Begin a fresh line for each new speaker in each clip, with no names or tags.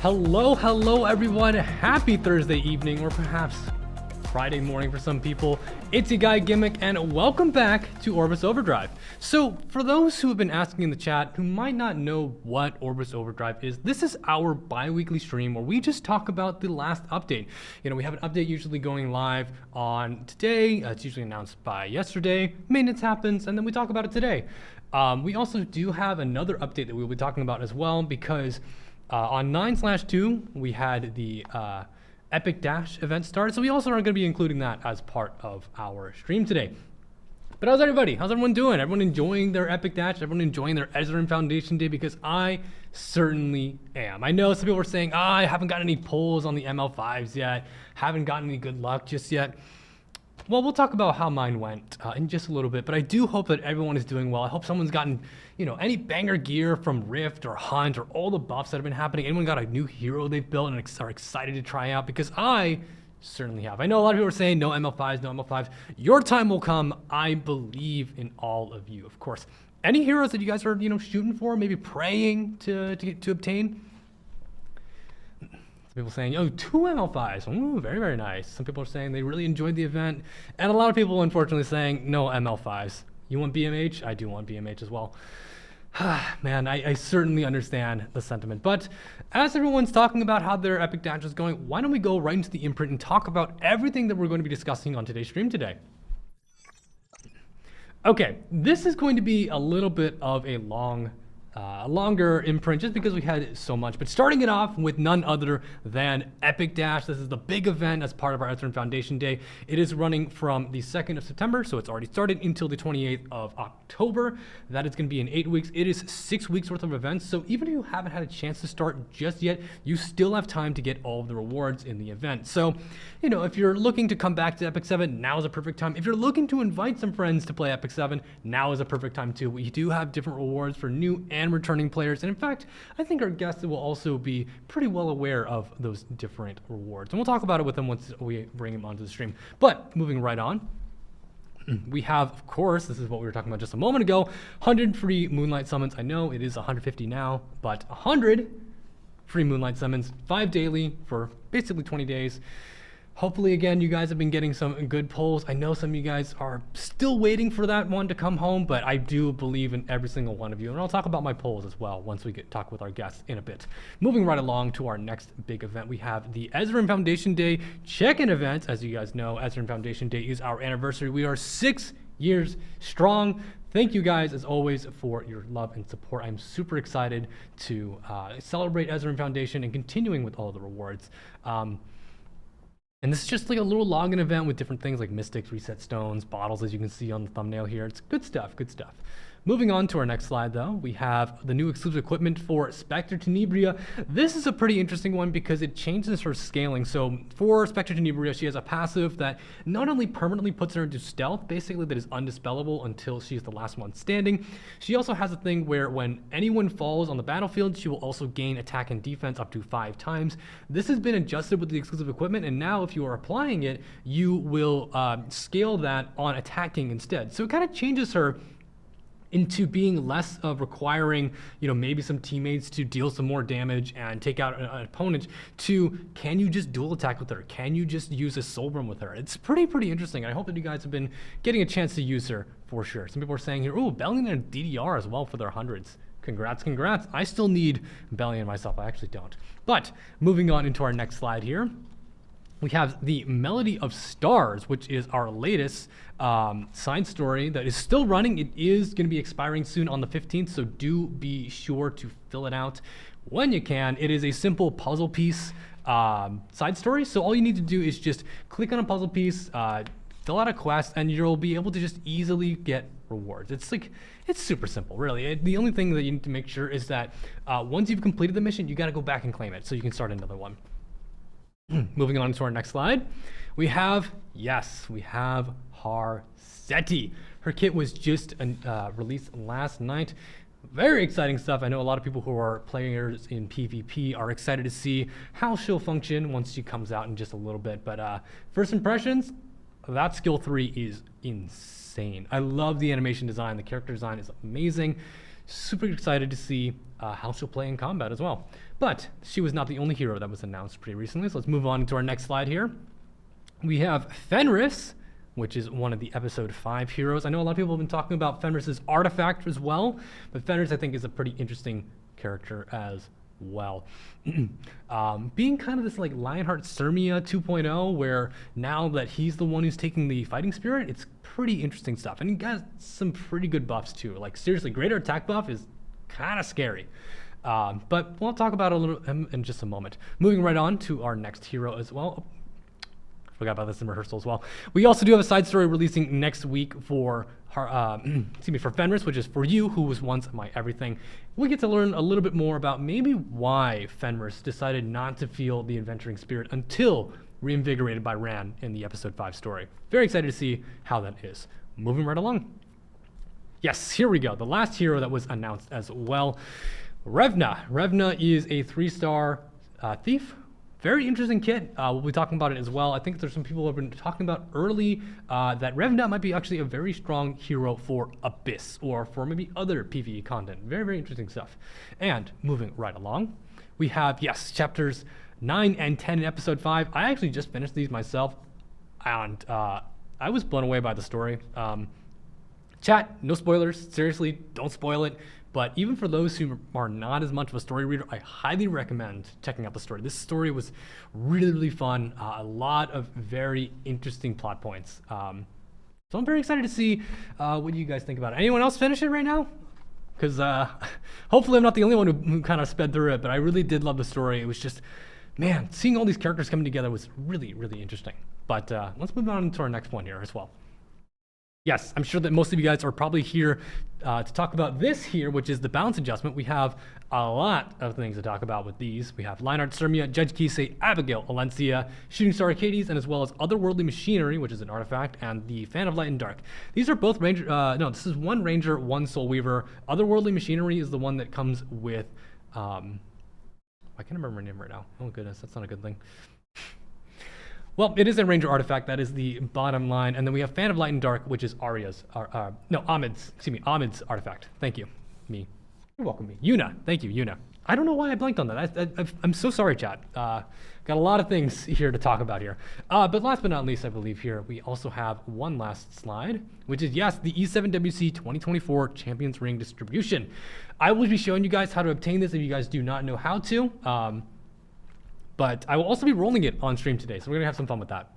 Hello everyone. Happy Thursday evening, or perhaps Friday morning for some people. It's your guy Gimmick, and welcome back to Orbis Overdrive. So for those who have been asking in the chat who might not know what Orbis Overdrive is, this is our bi-weekly stream where we just talk about the last update. You know, we have an update usually going live on today. It's usually announced by yesterday. Maintenance happens, and then we talk about it today. We also do have another update that we'll be talking about as well, because on 9/2 we had the Epic Dash event started, so we also are going to be including that as part of our stream today. But how's everybody? How's everyone doing? Everyone enjoying their Epic Dash? Everyone enjoying their Ezra Foundation Day? Because I certainly am. I know some people are saying, I haven't gotten any pulls on the ML5s yet, haven't gotten any good luck just yet. Well, we'll talk about how mine went in just a little bit, but I do hope that everyone is doing well. I hope someone's gotten, you know, any banger gear from Rift or Hunt or all the buffs that have been happening. Anyone got a new hero they've built and are excited to try out? Because I certainly have. I know a lot of people are saying no ML5s, no ML5s. Your time will come. I believe in all of you, of course. Any heroes that you guys are, you know, shooting for, maybe praying to obtain? People saying, oh, 2 ML5s. Ooh, very, very nice. Some people are saying they really enjoyed the event. And a lot of people, unfortunately, saying no ML5s. You want BMH? I do want BMH as well. Man, I certainly understand the sentiment. But as everyone's talking about how their Epic Dash is going, why don't we go right into the imprint and talk about everything that we're going to be discussing on today's stream today. Okay, this is going to be a little bit of a longer imprint just because we had so much, but starting it off with none other than Epic Dash. This is the big event as part of our Ezra Foundation Day. It is running from the 2nd of September, so it's already started, until the 28th of October. That is going to be in 8 weeks. It is 6 weeks worth of events, so even if you haven't had a chance to start just yet, you still have time to get all of the rewards in the event. So, you know, if you're looking to come back to Epic 7, now is a perfect time. If you're looking to invite some friends to play Epic 7, now is a perfect time too. We do have different rewards for new and returning players, and in fact, I think our guests will also be pretty well aware of those different rewards, and we'll talk about it with them once we bring them onto the stream. But moving right on, we have, of course, this is what we were talking about just a moment ago, 100 free Moonlight summons. I know it is 150 now, but 100 free Moonlight summons, 5 daily for basically 20 days. Hopefully, again, you guys have been getting some good pulls. I know some of you guys are still waiting for that one to come home, but I do believe in every single one of you. And I'll talk about my polls as well once we talk with our guests in a bit. Moving right along to our next big event, we have the Ezra Foundation Day check-in event. As you guys know, Ezra Foundation Day is our anniversary. We are 6 years strong. Thank you guys, as always, for your love and support. I'm super excited to celebrate Ezra Foundation and continuing with all of the rewards. And this is just like a little login event with different things like mystics, reset stones, bottles, as you can see on the thumbnail here. It's good stuff, good stuff. Moving on to our next slide, though, we have the new exclusive equipment for Spectre Tenebria. This is a pretty interesting one because it changes her scaling. So for Spectre Tenebria, she has a passive that not only permanently puts her into stealth, basically that is undispellable until she's the last one standing. She also has a thing where when anyone falls on the battlefield, she will also gain attack and defense up to 5 times. This has been adjusted with the exclusive equipment, and now if you are applying it, you will scale that on attacking instead. So it kind of changes her into being less of requiring, you know, maybe some teammates to deal some more damage and take out an opponent, to can you just dual attack with her? Can you just use a soul brim with her? It's pretty interesting. I hope that you guys have been getting a chance to use her for sure. Some people are saying here, oh, Bellion and DDR as well for their hundreds. Congrats, congrats. I still need Bellion myself. I actually don't. But moving on into our next slide here, we have the Melody of Stars, which is our latest side story that is still running. It is going to be expiring soon on the 15th, so do be sure to fill it out when you can. It is a simple puzzle piece side story, so all you need to do is just click on a puzzle piece, fill out a quest, and you'll be able to just easily get rewards. It's super simple, really. The only thing that you need to make sure is that once you've completed the mission, you got to go back and claim it so you can start another one. Moving on to our next slide, we have Harseti. Her kit was just released last night. Very exciting stuff. I know a lot of people who are players in PvP are excited to see how she'll function once she comes out in just a little bit. But first impressions, that skill 3 is insane. I love the animation design. The character design is amazing. Super excited to see how she'll play in combat as well. But she was not the only hero that was announced pretty recently, so let's move on to our next slide here. We have Fenris, which is one of the episode 5 heroes. I know a lot of people have been talking about Fenris's artifact as well, but Fenris I think is a pretty interesting character as well. Being kind of this like Lionheart Sirmia 2.0, where now that he's the one who's taking the fighting spirit, it's pretty interesting stuff. And he got some pretty good buffs too. Like seriously, greater attack buff is kind of scary. But we'll talk about it a little in just a moment. Moving right on to our next hero as well. Forgot about this in rehearsal as well. We also do have a side story releasing next week for for Fenris, which is for you, who was once my everything. We get to learn a little bit more about maybe why Fenris decided not to feel the adventuring spirit until reinvigorated by Ran in the episode 5 story. Very excited to see how that is. Moving right along. Yes, here we go. The last hero that was announced as well. Revna. Revna is a 3-star thief. Very interesting kit. We'll be talking about it as well. I think there's some people who have been talking about early that Revna might be actually a very strong hero for Abyss or for maybe other PvE content. Very, very interesting stuff. And moving right along, we have, yes, chapters 9 and 10 in episode 5. I actually just finished these myself, and I was blown away by the story. Chat, no spoilers. Seriously, don't spoil it. But even for those who are not as much of a story reader, I highly recommend checking out the story. This story was really, really fun. A lot of very interesting plot points. So I'm very excited to see what you guys think about it. Anyone else finish it right now? Because hopefully I'm not the only one who kind of sped through it, but I really did love the story. It was just, man, seeing all these characters coming together was really, really interesting. But let's move on to our next one here as well. Yes, I'm sure that most of you guys are probably here to talk about this here, which is the balance adjustment. We have a lot of things to talk about with these. We have Lionheart Sirmia, Judge Kisei, Abigail, Alencia, Shooting Star Arcades, and as well as Otherworldly Machinery, which is an artifact, and the Fan of Light and Dark. These are both Ranger, no, this is one Ranger, one Soul Weaver. Otherworldly Machinery is the one that comes with, I can't remember her name right now. Oh goodness, that's not a good thing. Well, it is a Ranger artifact. That is the bottom line. And then we have Fan of Light and Dark, which is Ahmed's artifact. Thank you. Me. You're welcome, me. Yuna. Thank you, Yuna. I don't know why I blanked on that. I'm so sorry, chat. Got a lot of things here to talk about here. But last but not least, I believe here, we also have one last slide, which is, yes, the E7WC 2024 Champions Ring distribution. I will be showing you guys how to obtain this if you guys do not know how to. But I will also be rolling it on stream today, so we're gonna have some fun with that.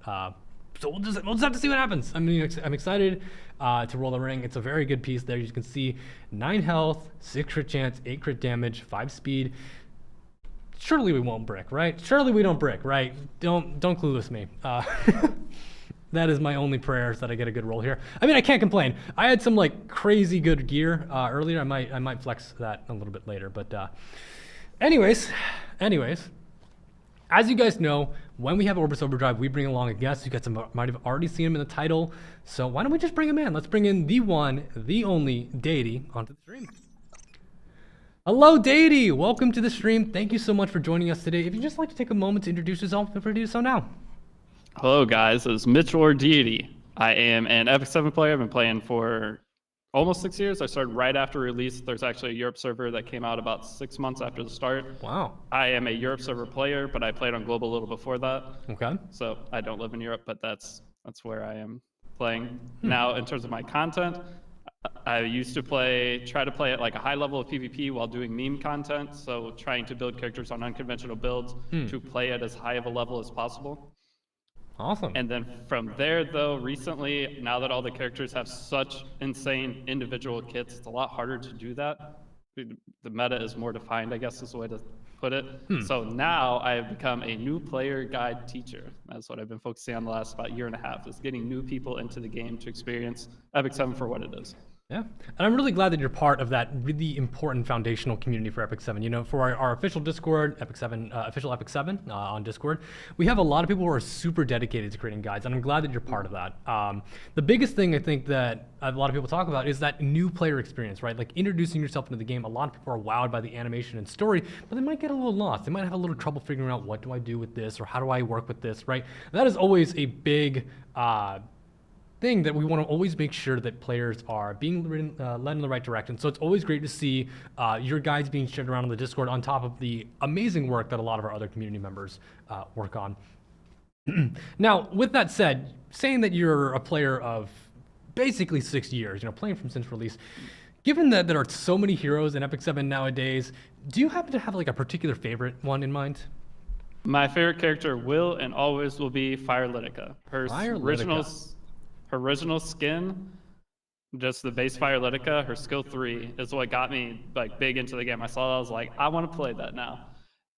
So we'll just have to see what happens. I mean, I'm excited to roll the ring. It's a very good piece there. You can see 9 health, 6 crit chance, 8 crit damage, 5 speed. Surely we won't brick, right? Surely we don't brick, right? Don't clueless me. That is my only prayer, is that I get a good roll here. I mean, I can't complain. I had some like crazy good gear earlier. I might flex that a little bit later, but anyways. As you guys know, when we have Orbis Overdrive, we bring along a guest. You guys might have already seen him in the title. So why don't we just bring him in? Let's bring in the one, the only Deity onto the stream. Hello, Deity. Welcome to the stream. Thank you so much for joining us today. If you'd just like to take a moment to introduce yourself, feel free to do so now.
Hello, guys. It's Mitchell or Deity. I am an Epic 7 player. I've been playing for almost 6 years. I started right after release. There's actually a Europe server that came out about 6 months after the start.
Wow.
I am a Europe server player, but I played on global a little before that.
Okay.
So I don't live in Europe, but that's where I am playing. Now, in terms of my content, I used to try to play at like a high level of PvP while doing meme content. So trying to build characters on unconventional builds to play at as high of a level as possible.
Awesome.
And then from there, though, recently, now that all the characters have such insane individual kits, it's a lot harder to do that. The meta is more defined, I guess is the way to put it. So now I have become a new player guide teacher. That's what I've been focusing on the last about year and a half, is getting new people into the game to experience Epic 7 for what it is.
Yeah, and I'm really glad that you're part of that really important foundational community for Epic 7. You know, for our official Discord, Epic 7, official Epic 7 on Discord, we have a lot of people who are super dedicated to creating guides, and I'm glad that you're part of that. The biggest thing I think that a lot of people talk about is that new player experience, right? Like introducing yourself into the game. A lot of people are wowed by the animation and story, but they might get a little lost. They might have a little trouble figuring out, what do I do with this, or how do I work with this, right? That is always a big thing that we want to always make sure that players are being led in the right direction. So it's always great to see your guides being shared around on the Discord on top of the amazing work that a lot of our other community members work on. Now, with that said, saying that you're a player of basically 6 years, playing from since release, given that there are so many heroes in Epic 7 nowadays, do you happen to have like a particular favorite one in mind?
My favorite character will and always will be Firelytica. Her original skin, just the base Firelytica, her skill 3 is what got me like big into the game. I saw that, I was like, I want to play that now.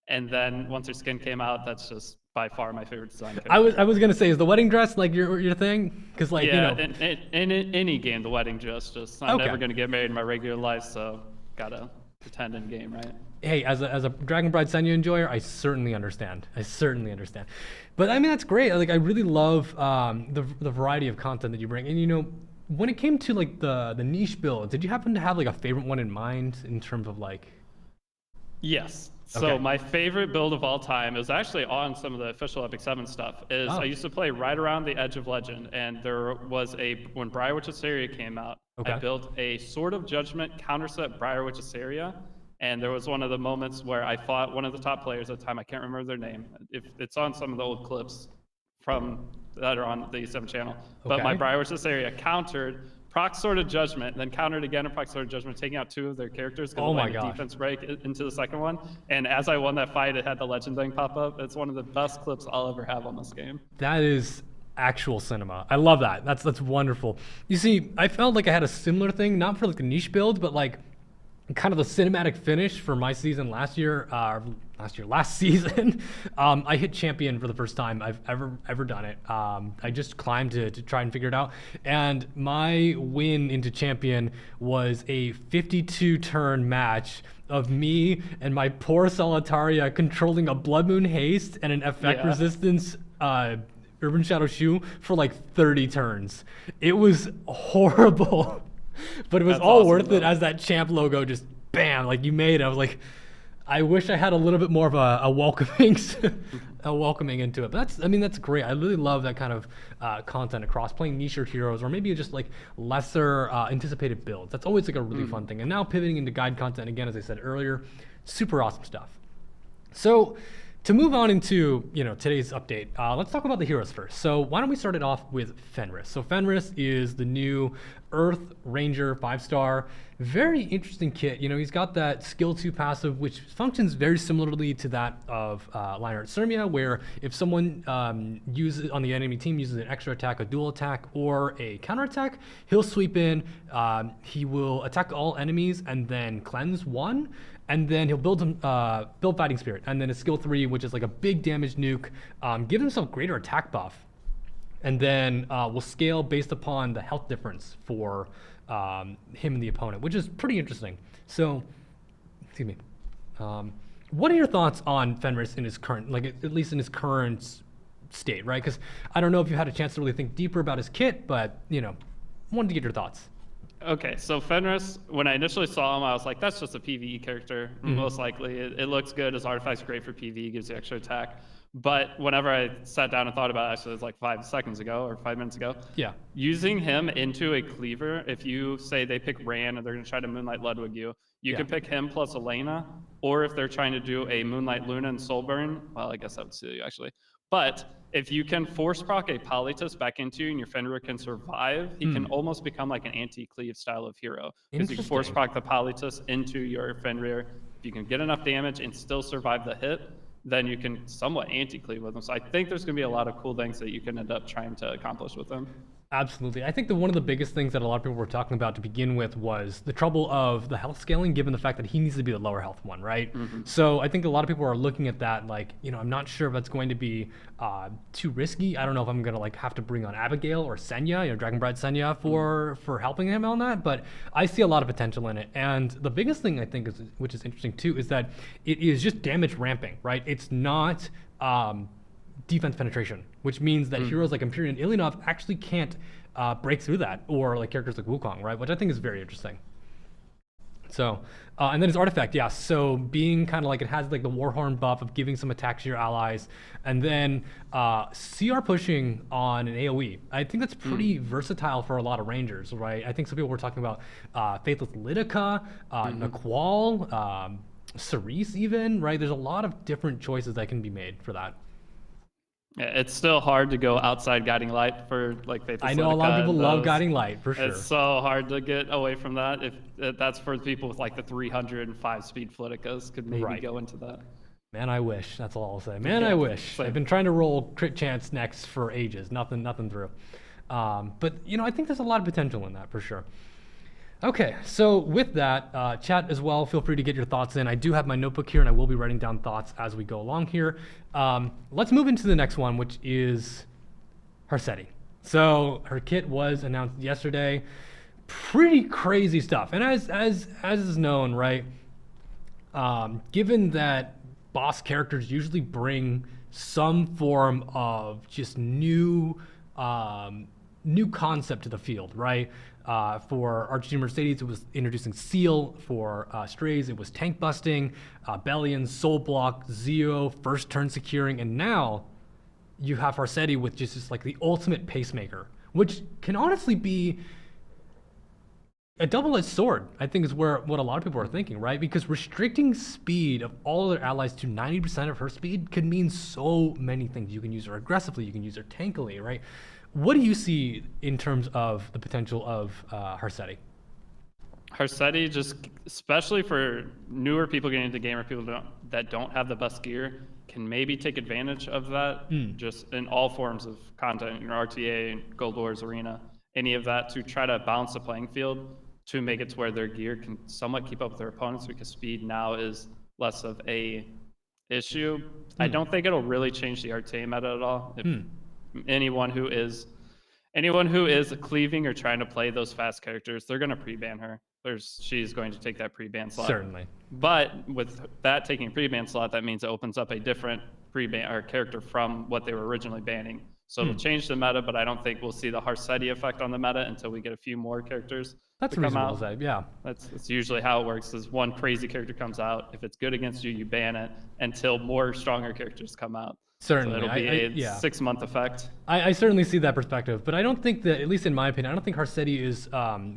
And then once her skin came out, that's just by far my favorite design character.
I was gonna say, is the wedding dress like your thing? Because like
in any game, the wedding dress. Just I'm never gonna get married in my regular life, so gotta pretend in game, right?
Hey, as a Dragon Bride Senya enjoyer, I certainly understand. But I mean, that's great. Like, I really love the variety of content that you bring. And when it came to like the niche build, did you happen to have like a favorite one in mind in terms of like?
Yes. So my favorite build of all time is actually on some of the official Epic 7 stuff. I used to play right around the edge of Legend, and there was when Briarwitch Assyria came out, I built a Sword of Judgment counterset Briarwitch Assyria, and there was one of the moments where I fought one of the top players at the time. I can't remember their name. It's on some of the old clips that are on the 7 channel. But my Briarwitch Assyria countered proc Sword of Judgment, then countered again in proc Sword of Judgment, taking out 2 of their characters because of the defense break into the second one. And as I won that fight, it had the legend thing pop up. It's one of the best clips I'll ever have on this game.
That is actual cinema. I love that. That's wonderful. You see, I felt like I had a similar thing, not for like a niche build, but like kind of the cinematic finish for my season last season. I hit champion for the first time I've ever done it. I just climbed to try and figure it out, and my win into champion was a 52 turn match of me and my poor Solitaria controlling a Blood Moon Haste and an effect resistance Urban Shadow Shoe for like 30 turns. It was horrible. But it was all worth it as that champ logo just bam, like you made it. I was like, I wish I had a little bit more of a welcoming into it. But that's great. I really love that kind of content across playing niche heroes, or maybe just like lesser anticipated builds. That's always like a really fun thing. And now pivoting into guide content again, as I said earlier, super awesome stuff. So to move on into today's update, let's talk about the heroes first. So why don't we start it off with Fenris? So Fenris is the new Earth Ranger 5-star. Very interesting kit. He's got that skill 2 passive, which functions very similarly to that of Lionheart Sirmia, where if someone on the enemy team uses an extra attack, a dual attack, or a counter attack, he'll sweep in. He will attack all enemies and then cleanse 1. And then he'll build Fighting Spirit, and then a skill 3, which is like a big damage nuke, give himself greater attack buff, and then will scale based upon the health difference for him and the opponent, which is pretty interesting. So, excuse me. What are your thoughts on Fenris in his current, at least in his current state, right? Because I don't know if you had a chance to really think deeper about his kit, but wanted to get your thoughts.
Okay, so Fenris, when I initially saw him, I was like, that's just a PvE character, most likely. It looks good. His artifact's great for PvE, gives you extra attack. But whenever I sat down and thought about it, actually it was like 5 seconds ago or 5 minutes ago, using him into a cleaver, if you say they pick Ran and they're going to try to Moonlight Ludwig you can pick him plus Elena, or if they're trying to do a Moonlight Luna and Soulburn, well, I guess that would suit you actually. But if you can force proc a Polytus back into you and your Fenrir can survive, he can almost become like an anti-cleave style of hero. Because you can force proc the Polytus into your Fenrir. If you can get enough damage and still survive the hit, then you can somewhat anti-cleave with him. So I think there's going to be a lot of cool things that you can end up trying to accomplish with him.
Absolutely. I think that one of the biggest things that a lot of people were talking about to begin with was the trouble of the health scaling, given the fact that he needs to be the lower health one, right? So I think a lot of people are looking at that like, I'm not sure if that's going to be too risky. I don't know if I'm going to have to bring on Abigail or Senya, Dragon Bride Senya for helping him on that, but I see a lot of potential in it. And the biggest thing I think which is interesting too, is that it is just damage ramping, right? It's not defense penetration, which means that heroes like Empyrean and Ilyanov actually can't break through that, or like characters like Wukong, right? Which I think is very interesting. So, and then his artifact, yeah. So being kind of like, it has like the Warhorn buff of giving some attacks to your allies, and then CR pushing on an AoE. I think that's pretty versatile for a lot of rangers, right? I think some people were talking about Faithless Lidica, Naqual, Cerise even, right? There's a lot of different choices that can be made for that.
Yeah, it's still hard to go outside Guiding Light for like Faithless
I know a lot of people love Guiding Light, for sure.
It's so hard to get away from that. If that's for people with like the 305 speed Fliticas, could maybe go into that.
Man, I wish. That's all I'll say. Man, I wish. I've been trying to roll crit chance next for ages. Nothing through. But you know, I think there's a lot of potential in that for sure. Okay, so with that, chat as well, feel free to get your thoughts in. I do have my notebook here, and I will be writing down thoughts as we go along here. Let's move into the next one, which is Harsetti. So her kit was announced yesterday. Pretty crazy stuff. And as is known, right, given that boss characters usually bring some form of just new concept to the field, right? For Archie Mercedes, it was introducing Seal. For Strays, it was tank busting, Bellion, Soul Block, Zeo, first turn securing, and now you have Harsetti with just like the ultimate pacemaker, which can honestly be a double-edged sword, I think, is what a lot of people are thinking, right? Because restricting speed of all other allies to 90% of her speed could mean so many things. You can use her aggressively, you can use her tankily, right? What do you see in terms of the potential of Harsetti?
Harsetti, just especially for newer people getting into the game or people that don't have the best gear, can maybe take advantage of that just in all forms of content, RTA, Gold Wars, Arena, any of that, to try to balance the playing field to make it to where their gear can somewhat keep up with their opponents, because speed now is less of a issue. I don't think it'll really change the RTA meta at all. If anyone who is cleaving or trying to play those fast characters, they're going to pre-ban her. She's going to take that pre-ban slot.
Certainly.
But with that taking a pre-ban slot, that means it opens up a different pre-ban or character from what they were originally banning. So it'll change the meta, but I don't think we'll see the Harsetti effect on the meta until we get a few more characters.
That's reasonable to say, yeah.
That's usually how it works, is one crazy character comes out. If it's good against you, you ban it until more stronger characters come out.
Certainly.
So it'll be a 6-month effect.
I certainly see that perspective, but I don't think that, at least in my opinion, I don't think Harsetti is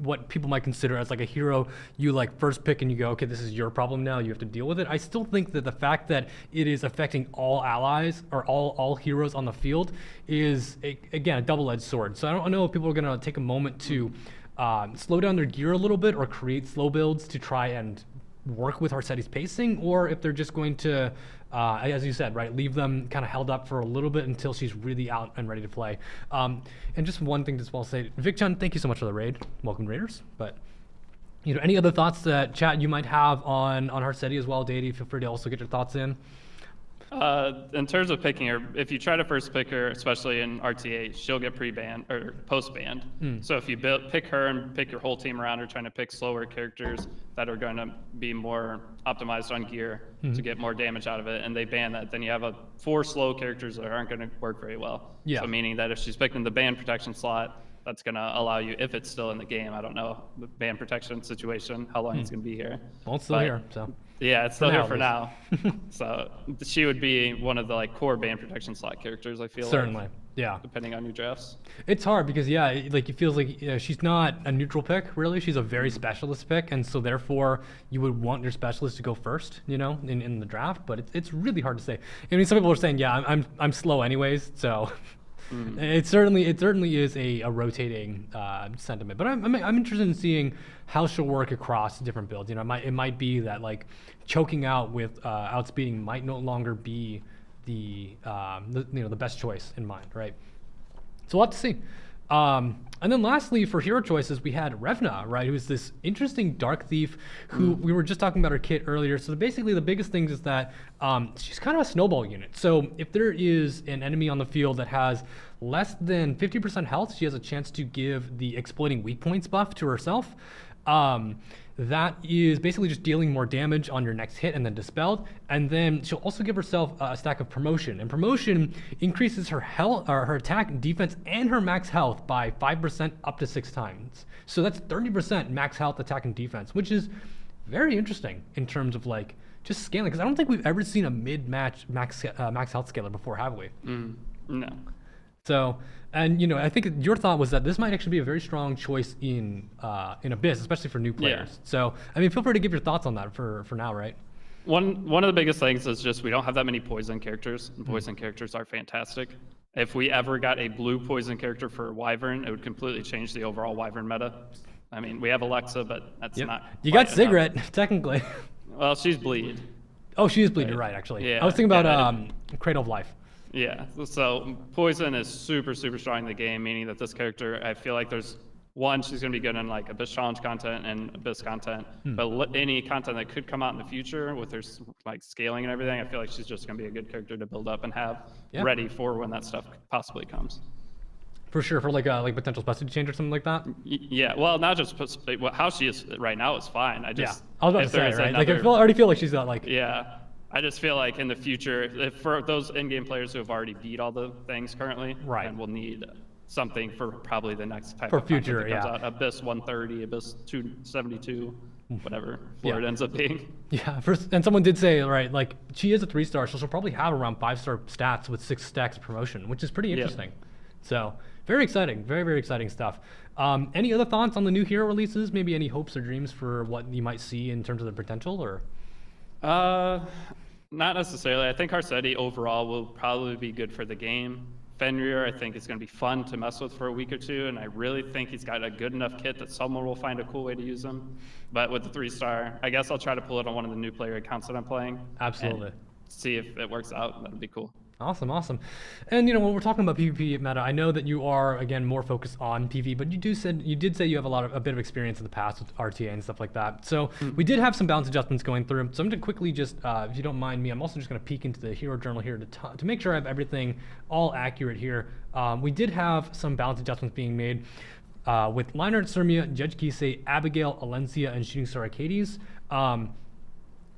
what people might consider as like a hero you like first pick and you go, okay, this is your problem now, you have to deal with it. I still think that the fact that it is affecting all allies or all heroes on the field is, again, a double-edged sword. So I don't know if people are going to take a moment to slow down their gear a little bit or create slow builds to try and work with Harsetti's pacing, or if they're just going to, as you said, right, leave them kind of held up for a little bit until she's really out and ready to play. And just one thing to well say, Vicchun, thank you so much for the raid. Welcome, Raiders. But you know, any other thoughts that chat you might have on Harsetti as well, Deity? Feel free to also get your thoughts in.
In terms of picking her, if you try to first pick her, especially in RTA, she'll get pre-banned or post-banned. So if you pick her and pick your whole team around her, trying to pick slower characters that are going to be more optimized on gear to get more damage out of it, and they ban that, then you have 4 slow characters that aren't going to work very well.
Yeah.
So meaning that if she's picking the ban protection slot, that's going to allow you, if it's still in the game, I don't know the ban protection situation, how long it's going to be here.
Well, it's still here, so.
Yeah, it's still here for now. So she would be one of the like core ban protection slot characters, I feel.
Certainly,
like,
yeah.
Depending on your drafts.
It's hard because, yeah, like it feels like she's not a neutral pick, really. She's a very specialist pick, and so therefore you would want your specialist to go first, you know, in the draft. But it's really hard to say. I mean, some people are saying, yeah, I'm slow anyways, so. It certainly is a rotating sentiment, but I'm interested in seeing how she'll work across different builds. You know, it might be that like choking out with outspeeding might no longer be the best choice in mind, right? So we'll have to see. And then lastly, for hero choices, we had Revna, right, who's this interesting Dark Thief who we were just talking about her kit earlier. So basically the biggest things is that she's kind of a snowball unit. So if there is an enemy on the field that has less than 50% health, she has a chance to give the exploiting weak points buff to herself. That is basically just dealing more damage on your next hit and then dispelled. And then she'll also give herself a stack of promotion. And promotion increases her health, or her attack, defense, and her max health by 5% up to 6 times. So that's 30% max health, attack, and defense, which is very interesting in terms of like just scaling, because I don't think we've ever seen a mid-match max health scaler before, have we?
No.
So, and you know, I think your thought was that this might actually be a very strong choice in Abyss, especially for new players.
Yeah.
So, I mean, feel free to give your thoughts on that for now, right?
One of the biggest things is just we don't have that many poison characters, and poison characters are fantastic. If we ever got a blue poison character for Wyvern, it would completely change the overall Wyvern meta. I mean, we have Alexa, but that's not.
You got
quite
Cigarette,
enough.
technically.
Well, she's bleed.
Oh, she is bleed. You're right, actually.
Yeah.
I was thinking about
Yeah,
Cradle of Life.
Yeah, so poison is super strong in the game, meaning that this character, I feel like there's one, she's going to be good in like Abyss Challenge content and Abyss content, but any content that could come out in the future with her like scaling and everything, I feel like she's just going to be a good character to build up and have ready for when that stuff possibly comes.
For sure, for like potential specialty change or something like that.
Yeah, well, not just how she is right now is fine. I was
about to say, right? Like I already feel like she's got like.
Yeah, I just feel like in the future, if for those in-game players who have already beat all the things currently, and will need something for probably the next type of
future,
that comes out. Abyss 130, Abyss 272, whatever floor it ends up being.
Yeah, and someone did say, right, like she is a 3-star, so she'll probably have around 5-star stats with 6 stacks of promotion, which is pretty interesting. So very exciting, very exciting stuff. Any other thoughts on the new hero releases? Maybe any hopes or dreams for what you might see in terms of the potential, or?
Not necessarily. I think Harsetti overall will probably be good for the game. Fenrir, I think, is going to be fun to mess with for a week or two, and I really think he's got a good enough kit that someone will find a cool way to use him. But with the 3-star, I guess I'll try to pull it on one of the new player accounts that I'm playing.
Absolutely.
See if it works out. That'd be cool.
Awesome. And you know, when we're talking about PvP meta, I know that you are again more focused on PvP, but you did say you have a bit of experience in the past with RTA and stuff like that. So we did have some balance adjustments going through. So I'm going to quickly just, if you don't mind me, I'm also just going to peek into the hero journal here to make sure I have everything all accurate here. We did have some balance adjustments being made with Lionheart Sirmia, Judge Kisei, Abigail, Alencia, and Shooting Star Arcades.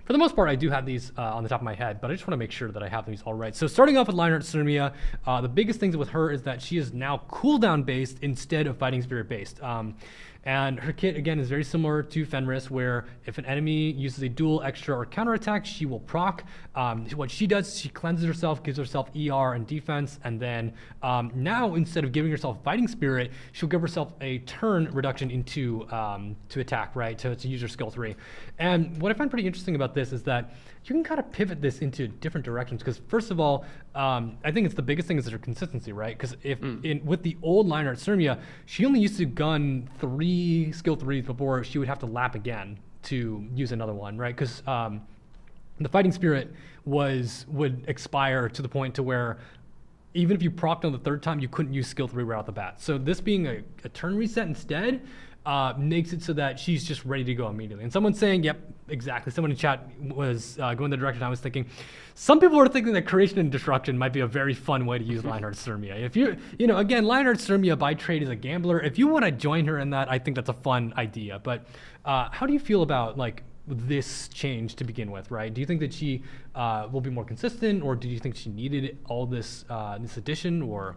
For the most part, I do have these on the top of my head, but I just want to make sure that I have these all right. So starting off with Lionheart Sirmia, the biggest things with her is that she is now cooldown based instead of fighting spirit based. And her kit, again, is very similar to Fenris, where if an enemy uses a dual, extra, or counter attack, she will proc. What she does, she cleanses herself, gives herself ER and defense, and then now instead of giving herself fighting spirit, she'll give herself a turn reduction into to attack, right? To use her skill 3. And what I find pretty interesting about this is that you can kind of pivot this into different directions, because first of all, I think it's the biggest thing is her consistency, right? Because if with the old Lionheart Sirmia, she only used to gun 3 skill 3s before she would have to lap again to use another one, right? Because the fighting spirit would expire to the point to where even if you procced on the 3rd time, you couldn't use skill 3 right off the bat. So this being a turn reset instead makes it so that she's just ready to go immediately. And someone's saying, yep, exactly. Someone in chat was going the direction I was thinking. Some people are thinking that creation and destruction might be a very fun way to use Lionheart Sirmia. If you know, again, Lionheart Sirmia by trade is a gambler. If you want to join her in that, I think that's a fun idea. But how do you feel about like this change to begin with, right? Do you think that she will be more consistent, or do you think she needed all this this addition, or?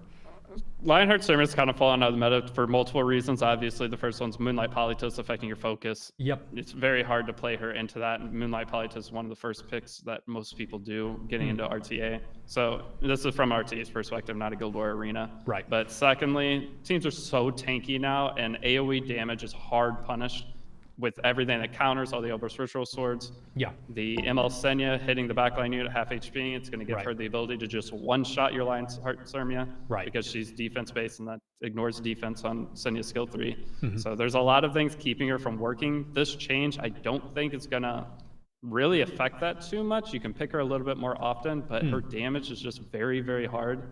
Lionheart Sirmia is kind of fallen out of the meta for multiple reasons. Obviously, the first one's Moonlight Polytos affecting your focus.
Yep.
It's very hard to play her into that. And Moonlight Polytos is one of the first picks that most people do getting into RTA. So this is from RTA's perspective, not a Guild War arena.
Right.
But secondly, teams are so tanky now, and AoE damage is hard punished with everything that counters, all the Orbis Ritual Swords.
Yeah.
The ML Senya hitting the backline unit half HP, it's going to give her the ability to just one-shot your Lionheart Sirmia.
Right.
Because she's defense-based, and that ignores defense on Senya's skill 3. So there's a lot of things keeping her from working. This change, I don't think it's going to really affect that too much. You can pick her a little bit more often, but her damage is just very hard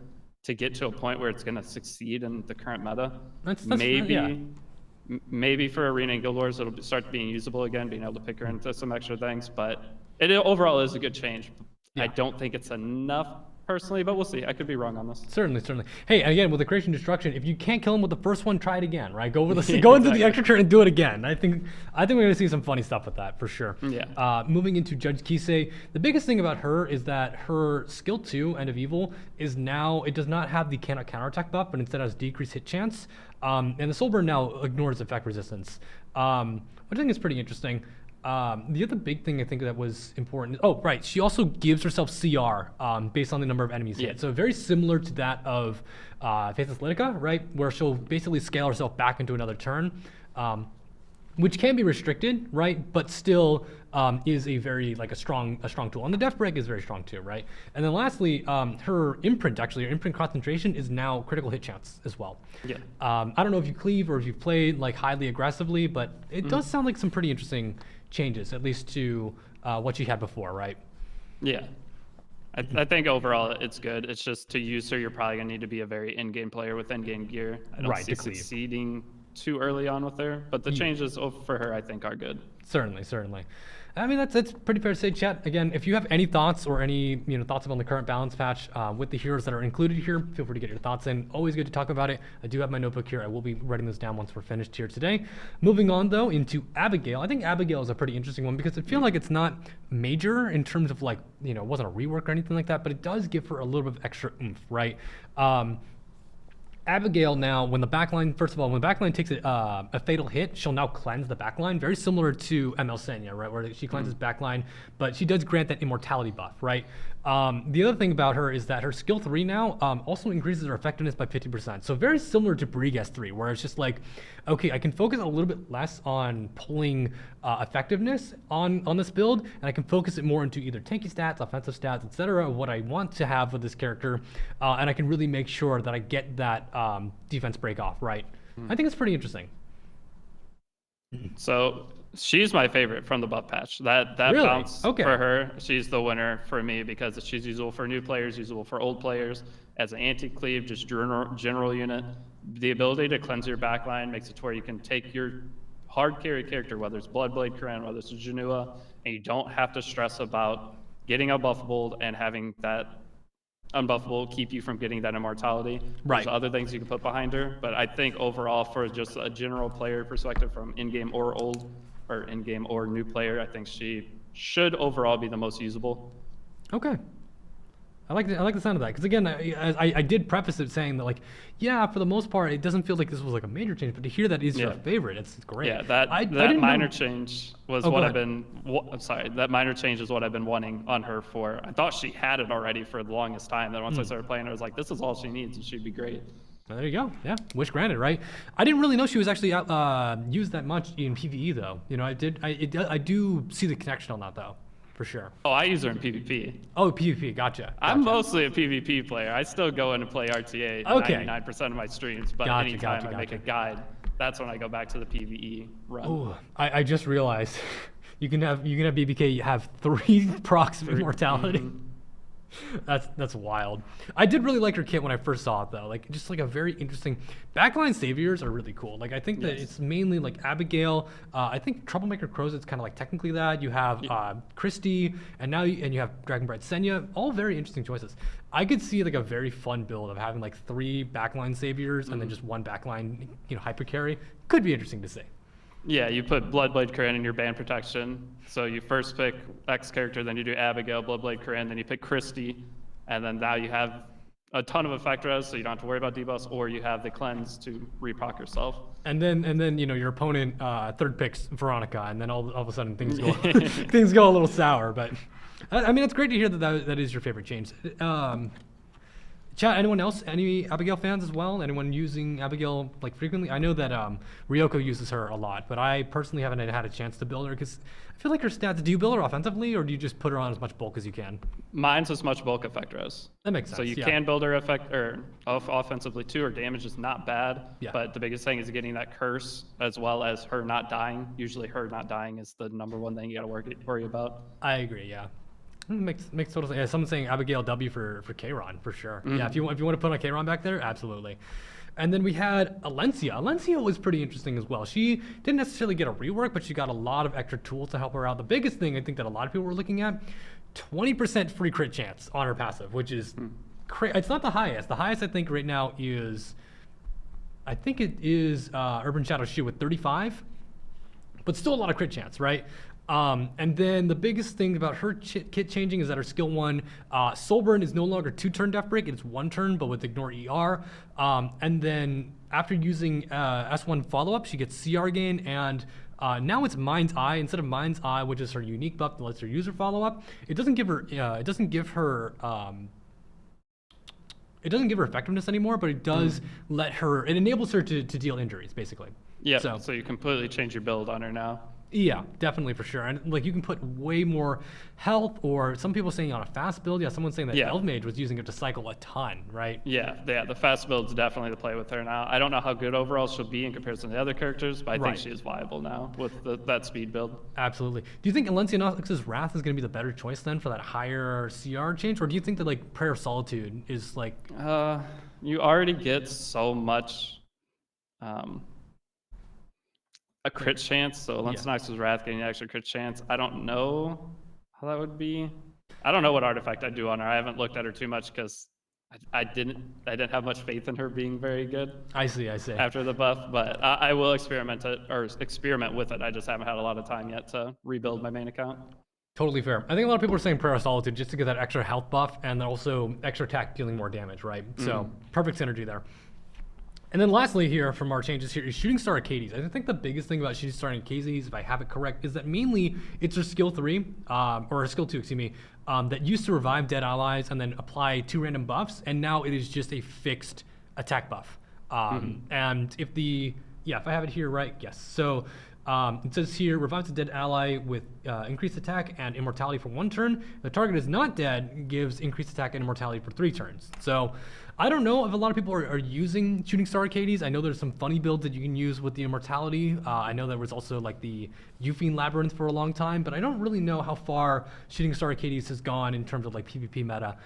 to get to a point where it's going to succeed in the current meta.
That's
Maybe for Arena and Guild Wars, it'll start being usable again, being able to pick her into some extra things. But it overall is a good change. I don't think it's enough personally, but we'll see. I could be wrong on this.
Certainly. Hey, again, with the creation destruction, if you can't kill him with the first one, try it again, right? Go into the extra turn and do it again. I think we're gonna see some funny stuff with that for sure.
Yeah.
Moving into Judge Kisei, the biggest thing about her is that her skill 2, End of Evil, is now, it does not have the cannot counterattack buff, but instead has decreased hit chance. And the Soul Burn now ignores effect resistance, which I think is pretty interesting. The other big thing I think that was important. Oh, right. She also gives herself CR based on the number of enemies hit. So very similar to that of Faithless Litica, right? Where she'll basically scale herself back into another turn, which can be restricted, right? But still is a very a strong tool. And the Death Break is very strong too, right? And then lastly, her imprint her imprint concentration is now critical hit chance as well.
Yeah.
I don't know if you cleave or if you've played highly aggressively, but it does sound like some pretty interesting changes, at least to what you had before, right?
Yeah. I think overall it's good. It's just to use her, you're probably gonna need to be a very in-game player with in-game gear. I don't see succeeding too early on with her, but the changes for her I think are good.
Certainly. I mean, that's pretty fair to say, chat. Again, if you have any thoughts or any thoughts on the current balance patch with the heroes that are included here, feel free to get your thoughts in. Always good to talk about it. I do have my notebook here. I will be writing this down once we're finished here today. Moving on though into Abigail. I think Abigail is a pretty interesting one because I feel like it's not major in terms of it wasn't a rework or anything like that, but it does give her a little bit of extra oomph, right? Abigail now, when the backline takes a fatal hit, she'll now cleanse the backline, very similar to ML Senya, right, where she cleanses backline, but she does grant that immortality buff, right? The other thing about her is that her skill 3 now also increases her effectiveness by 50%. So very similar to Brigas 3, where it's just okay, I can focus a little bit less on pulling effectiveness on this build, and I can focus it more into either tanky stats, offensive stats, etc., of what I want to have with this character, and I can really make sure that I get that defense break off, right? I think it's pretty interesting.
So she's my favorite from the buff patch. That
really?
bounce for her, she's the winner for me because she's usable for new players, usable for old players, as an anti-cleave, just general unit. The ability to cleanse your backline makes it to where you can take your hard carry character, whether it's Bloodblade Karen, whether it's Janua, and you don't have to stress about getting unbuffable and having that unbuffable keep you from getting that immortality.
Right.
There's other things you can put behind her, but I think overall for just a general player perspective from in-game or old, or in-game or new player, I think she should overall be the most usable.
Okay. I like the sound of that because again, I did preface it saying that yeah, for the most part, it doesn't feel like this was a major change, but to hear that is your favorite, it's great.
Yeah, that minor change was what I've been. I'm sorry, that minor change is what I've been wanting on her for. I thought she had it already for the longest time. Then once I started playing, I was like, this is all she needs, and she'd be great.
Well, there you go. Yeah, wish granted, right? I didn't really know she was actually used that much in PvE though. I do see the connection on that though. For sure.
Oh, I use her in PvP.
Oh, PvP, gotcha.
I'm mostly a PvP player. I still go in and play RTA 99% of my streams, but anytime I make a guide, that's when I go back to the PvE run.
Oh, I just realized you can have BBK have 3 procs of immortality. That's wild. I did really like her kit when I first saw it though. Just a very interesting backline saviors are really cool. I think that it's mainly Abigail. I think Troublemaker Crows, it's kind of technically that. You have Christie, and you have Dragonbright Senya. All very interesting choices. I could see a very fun build of having 3 backline saviors and then just 1 backline hyper carry. Could be interesting to see.
Yeah, you put Bloodblade Karen in your band protection. So you first pick X character, then you do Abigail, Bloodblade Karen, then you pick Christie, and then now you have a ton of effect res, so you don't have to worry about debuffs, or you have the cleanse to reproc yourself. And
then your opponent third picks Veronica, and then all of a sudden things go things go a little sour. But I mean, it's great to hear that is your favorite change. Chat, anyone else? Any Abigail fans as well? Anyone using Abigail frequently? I know that Ryoko uses her a lot, but I personally haven't had a chance to build her because I feel like her stats. Do you build her offensively, or do you just put her on as much bulk as you can?
Mine's as much bulk effect res.
That makes sense.
So you can build her offensively too. Her damage is not bad, but the biggest thing is getting that curse as well as her not dying. Usually, her not dying is the number one thing you got to worry about.
I agree. Yeah. Makes total sense. Yeah, someone's saying Abigail W for Kayron for sure. Yeah, if you want to put on Kayron back there, absolutely. And then we had Alencia. Alencia was pretty interesting as well. She didn't necessarily get a rework, but she got a lot of extra tools to help her out. The biggest thing I think that a lot of people were looking at, 20% free crit chance on her passive, which is it's not the highest. The highest I think right now is, Urban Shadow Shoe with 35, but still a lot of crit chance, right? And then the biggest thing about her kit changing is that her skill 1, Soulburn is no longer 2-turn Death Break, it's 1 turn, but with Ignore ER. And then after using S1 follow-up, she gets CR gain and Now it's Mind's Eye. Instead of Mind's Eye, which is her unique buff that lets her use her follow-up, it doesn't give her effectiveness anymore, but it does let her, it enables her to deal injuries, basically.
Yeah, so you completely change your build on her now.
Yeah, definitely, for sure. And like you can put way more health, or some people saying on a fast build. Yeah, someone's saying that Elf Mage was using it to cycle a ton, right?
Yeah, the fast build's definitely the play with her now. I don't know how good overall she'll be in comparison to the other characters, but I think she is viable now with that speed build.
Absolutely. Do you think Alencianox's Wrath is going to be the better choice then for that higher CR change, or do you think that like Prayer of Solitude is like?
You already get so much. A crit chance, so Alencianox's Wrath getting an extra crit chance. I don't know how that would be. I don't know what artifact I'd do on her. I haven't looked at her too much because I didn't have much faith in her being very good.
I see.
After the buff, but I will experiment with it. I just haven't had a lot of time yet to rebuild my main account.
Totally fair. I think a lot of people are saying Prayer of Solitude just to get that extra health buff and then also extra attack dealing more damage, right? So perfect synergy there. And then lastly here from our changes here is Shooting Star Arcades. I think the biggest thing about Shooting Star Arcades, if I have it correct, is that mainly it's her skill 3, or her skill 2, excuse me, that used to revive dead allies and then apply 2 random buffs, and now it is just a fixed attack buff. And if I have it here right, yes. So it says here, revives a dead ally with increased attack and immortality for 1 turn. The target is not dead, gives increased attack and immortality for 3 turns. So I don't know if a lot of people are using Shooting Star Arcades. I know there's some funny builds that you can use with the immortality. I know there was also like the Euphine Labyrinth for a long time, but I don't really know how far Shooting Star Arcades has gone in terms of like PvP meta.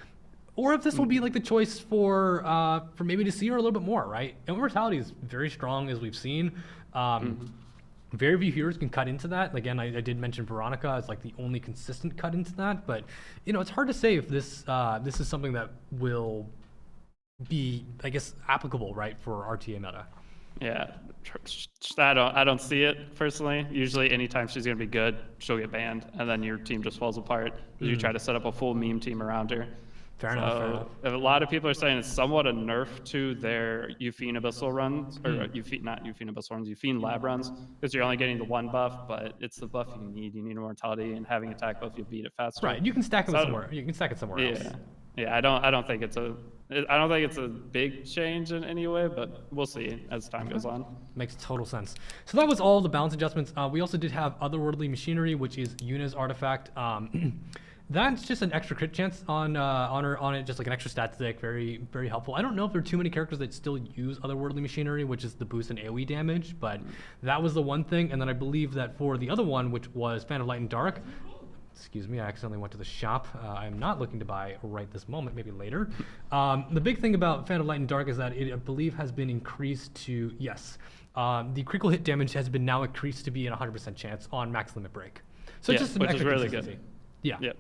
Or if this will be like the choice for maybe to see her a little bit more, right? Immortality is very strong, as we've seen. Very few heroes can cut into that. Again, I did mention Veronica as like the only consistent cut into that, but you know, it's hard to say if this is something that will be, I guess, applicable, right, for RTA meta.
Yeah, I don't see it personally. Usually, anytime she's gonna be good, she'll get banned, and then your team just falls apart because you try to set up a full meme team around her.
Fair enough.
A lot of people are saying it's somewhat a nerf to their Euphine Abyssal runs, or not Euphine Abyssal runs, Euphine Lab runs, because you're only getting the 1 buff, but it's the buff you need. You need immortality, and having attack buff, you'll beat it faster.
Right, you can stack it somewhere. You can stack it somewhere else.
Yeah, I don't think it's a big change in any way, but we'll see as time goes on.
Makes total sense. So that was all the balance adjustments. We also did have Otherworldly Machinery, which is Yuna's artifact. That's just an extra crit chance on it, just like an extra stat stick, very, very helpful. I don't know if there are too many characters that still use Otherworldly Machinery, which is the boost in AoE damage, but that was the one thing. And then I believe that for the other one, which was Fan of Light and Dark, excuse me, I accidentally went to the shop. I'm not looking to buy right this moment, maybe later. The big thing about Fan of Light and Dark is that it, I believe, has been increased to, the critical hit damage has been now increased to be an 100% chance on max limit break. So just some
which
extra
is really
consistency.
good.
Yeah.
Yep.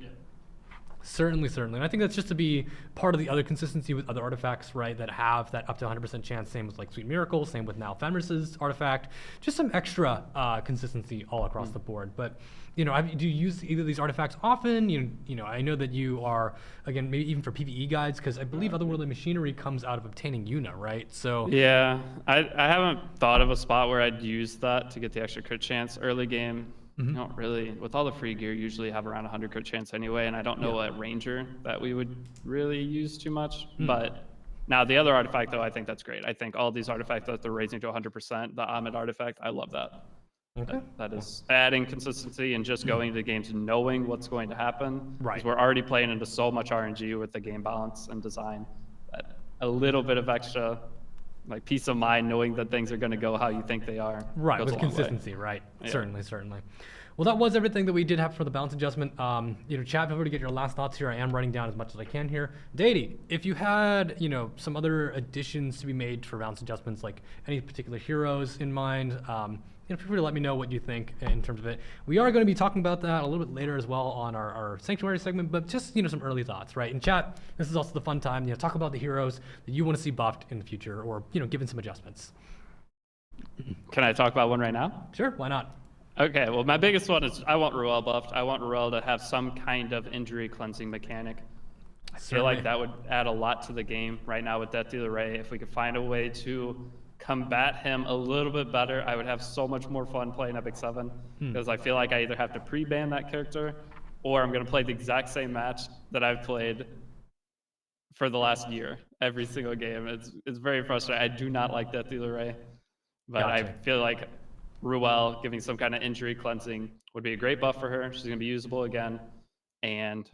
Certainly. And I think that's just to be part of the other consistency with other artifacts, right, that have that up to 100% chance. Same with like Sweet Miracle, same with now Fenris's artifact. Just some extra consistency all across the board. But, you know, do you use either of these artifacts often? You know, I know that you are, again, maybe even for PvE guides, because I believe Otherworldly Machinery comes out of obtaining Yuna, right? So
yeah, I haven't thought of a spot where I'd use that to get the extra crit chance early game. I don't really, with all the free gear, usually have around 100 crit chance anyway, and I don't know a ranger that we would really use too much. But now the other artifact, though, I think that's great. I think all these artifacts that they're raising to 100%, the Ahmed artifact, I love that. Okay. That is adding consistency and just going into games knowing what's going to happen.
Right.
Because we're already playing into so much RNG with the game balance and design. That a little bit of extra like peace of mind knowing that things are going to go how you think they are.
Right, with consistency, right. Yeah. Certainly. Well, that was everything that we did have for the balance adjustment. You know, chat, feel free to get your last thoughts here. I am writing down as much as I can here. Deity, if you had, you know, some other additions to be made for balance adjustments, like any particular heroes in mind, you know, feel free to let me know what you think in terms of it. We are going to be talking about that a little bit later as well on our Sanctuary segment, but just, you know, some early thoughts, right? In chat, this is also the fun time, you know, talk about the heroes that you want to see buffed in the future or, you know, given some adjustments.
Can I talk about one right now?
Sure, why not?
Okay, well, my biggest one is I want Ruel buffed. I want Ruel to have some kind of injury cleansing mechanic. I feel like that would add a lot to the game right now with Death Dealer Ray. If we could find a way to combat him a little bit better, I would have so much more fun playing Epic 7 because I feel like I either have to pre-ban that character or I'm going to play the exact same match that I've played for the last year, every single game. It's very frustrating. I do not like Death Dealer Ray, but I feel like Ruel giving some kind of injury cleansing would be a great buff for her. She's going to be usable again, and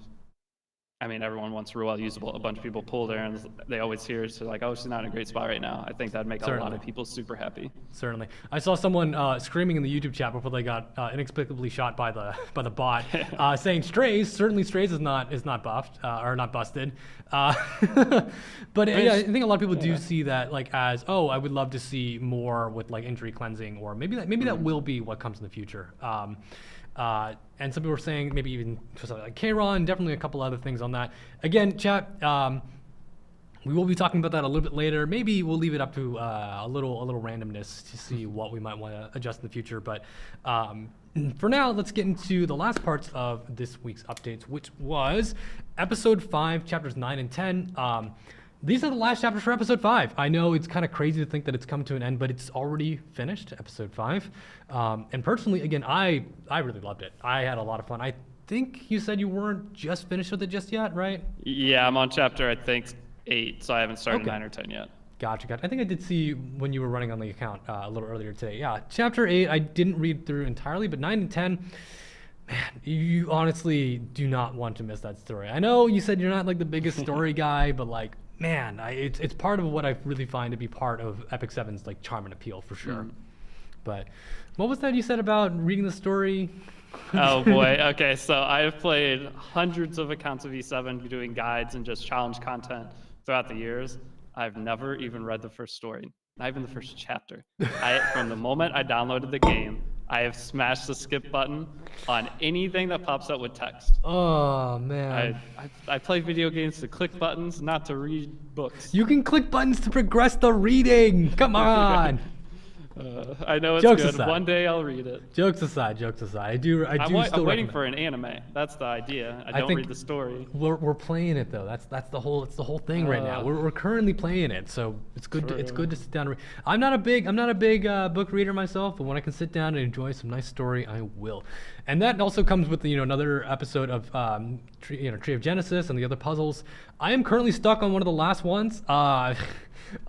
I mean, everyone wants Ruel usable. A bunch of people pulled her, and they always hear, so like, oh, she's not in a great spot right now. I think that'd make a lot of people super happy.
Certainly. I saw someone screaming in the YouTube chat before they got inexplicably shot by the bot, saying Strays is not buffed or not busted. But yeah, I think a lot of people do see that like as, oh, I would love to see more with like injury cleansing, or maybe that will be what comes in the future. And some people were saying maybe even something like Kayron, definitely a couple other things on that. Again, chat, we will be talking about that a little bit later. Maybe we'll leave it up to a little randomness to see what we might want to adjust in the future. But for now, let's get into the last parts of this week's updates, which was episode 5, chapters 9 and 10. These are the last chapters for episode 5. I know it's kind of crazy to think that it's come to an end, but it's already finished, episode 5. And personally, again, I really loved it. I had a lot of fun. I think you said you weren't just finished with it just yet, right?
Yeah, I'm on chapter, I think, 8, so I haven't started 9 or 10 yet.
Gotcha. I think I did see when you were running on the account a little earlier today. Yeah, chapter 8, I didn't read through entirely, but 9 and 10, man, you honestly do not want to miss that story. I know you said you're not like the biggest story guy, but like, man, it's part of what I really find to be part of Epic 7's like charm and appeal for sure. But what was that you said about reading the story?
Oh boy. Okay, so I've played hundreds of accounts of E7 doing guides and just challenge content throughout the years. I've never even read the first story, not even the first chapter. From the moment I downloaded the game, I have smashed the skip button on anything that pops up with text.
Oh, man.
I play video games to click buttons, not to read books.
You can click buttons to progress the reading. Come on.
I know it's
Jokes
good.
aside.
One day I'll read it.
Jokes aside.
I'm waiting for an anime. That's the idea. I don't read the story.
We're playing it though. That's the whole thing right now. We're currently playing it, so it's good. It's good to sit down and read. I'm not a big book reader myself, but when I can sit down and enjoy some nice story, I will. And that also comes with another episode of Tree of Genesis and the other puzzles. I am currently stuck on one of the last ones.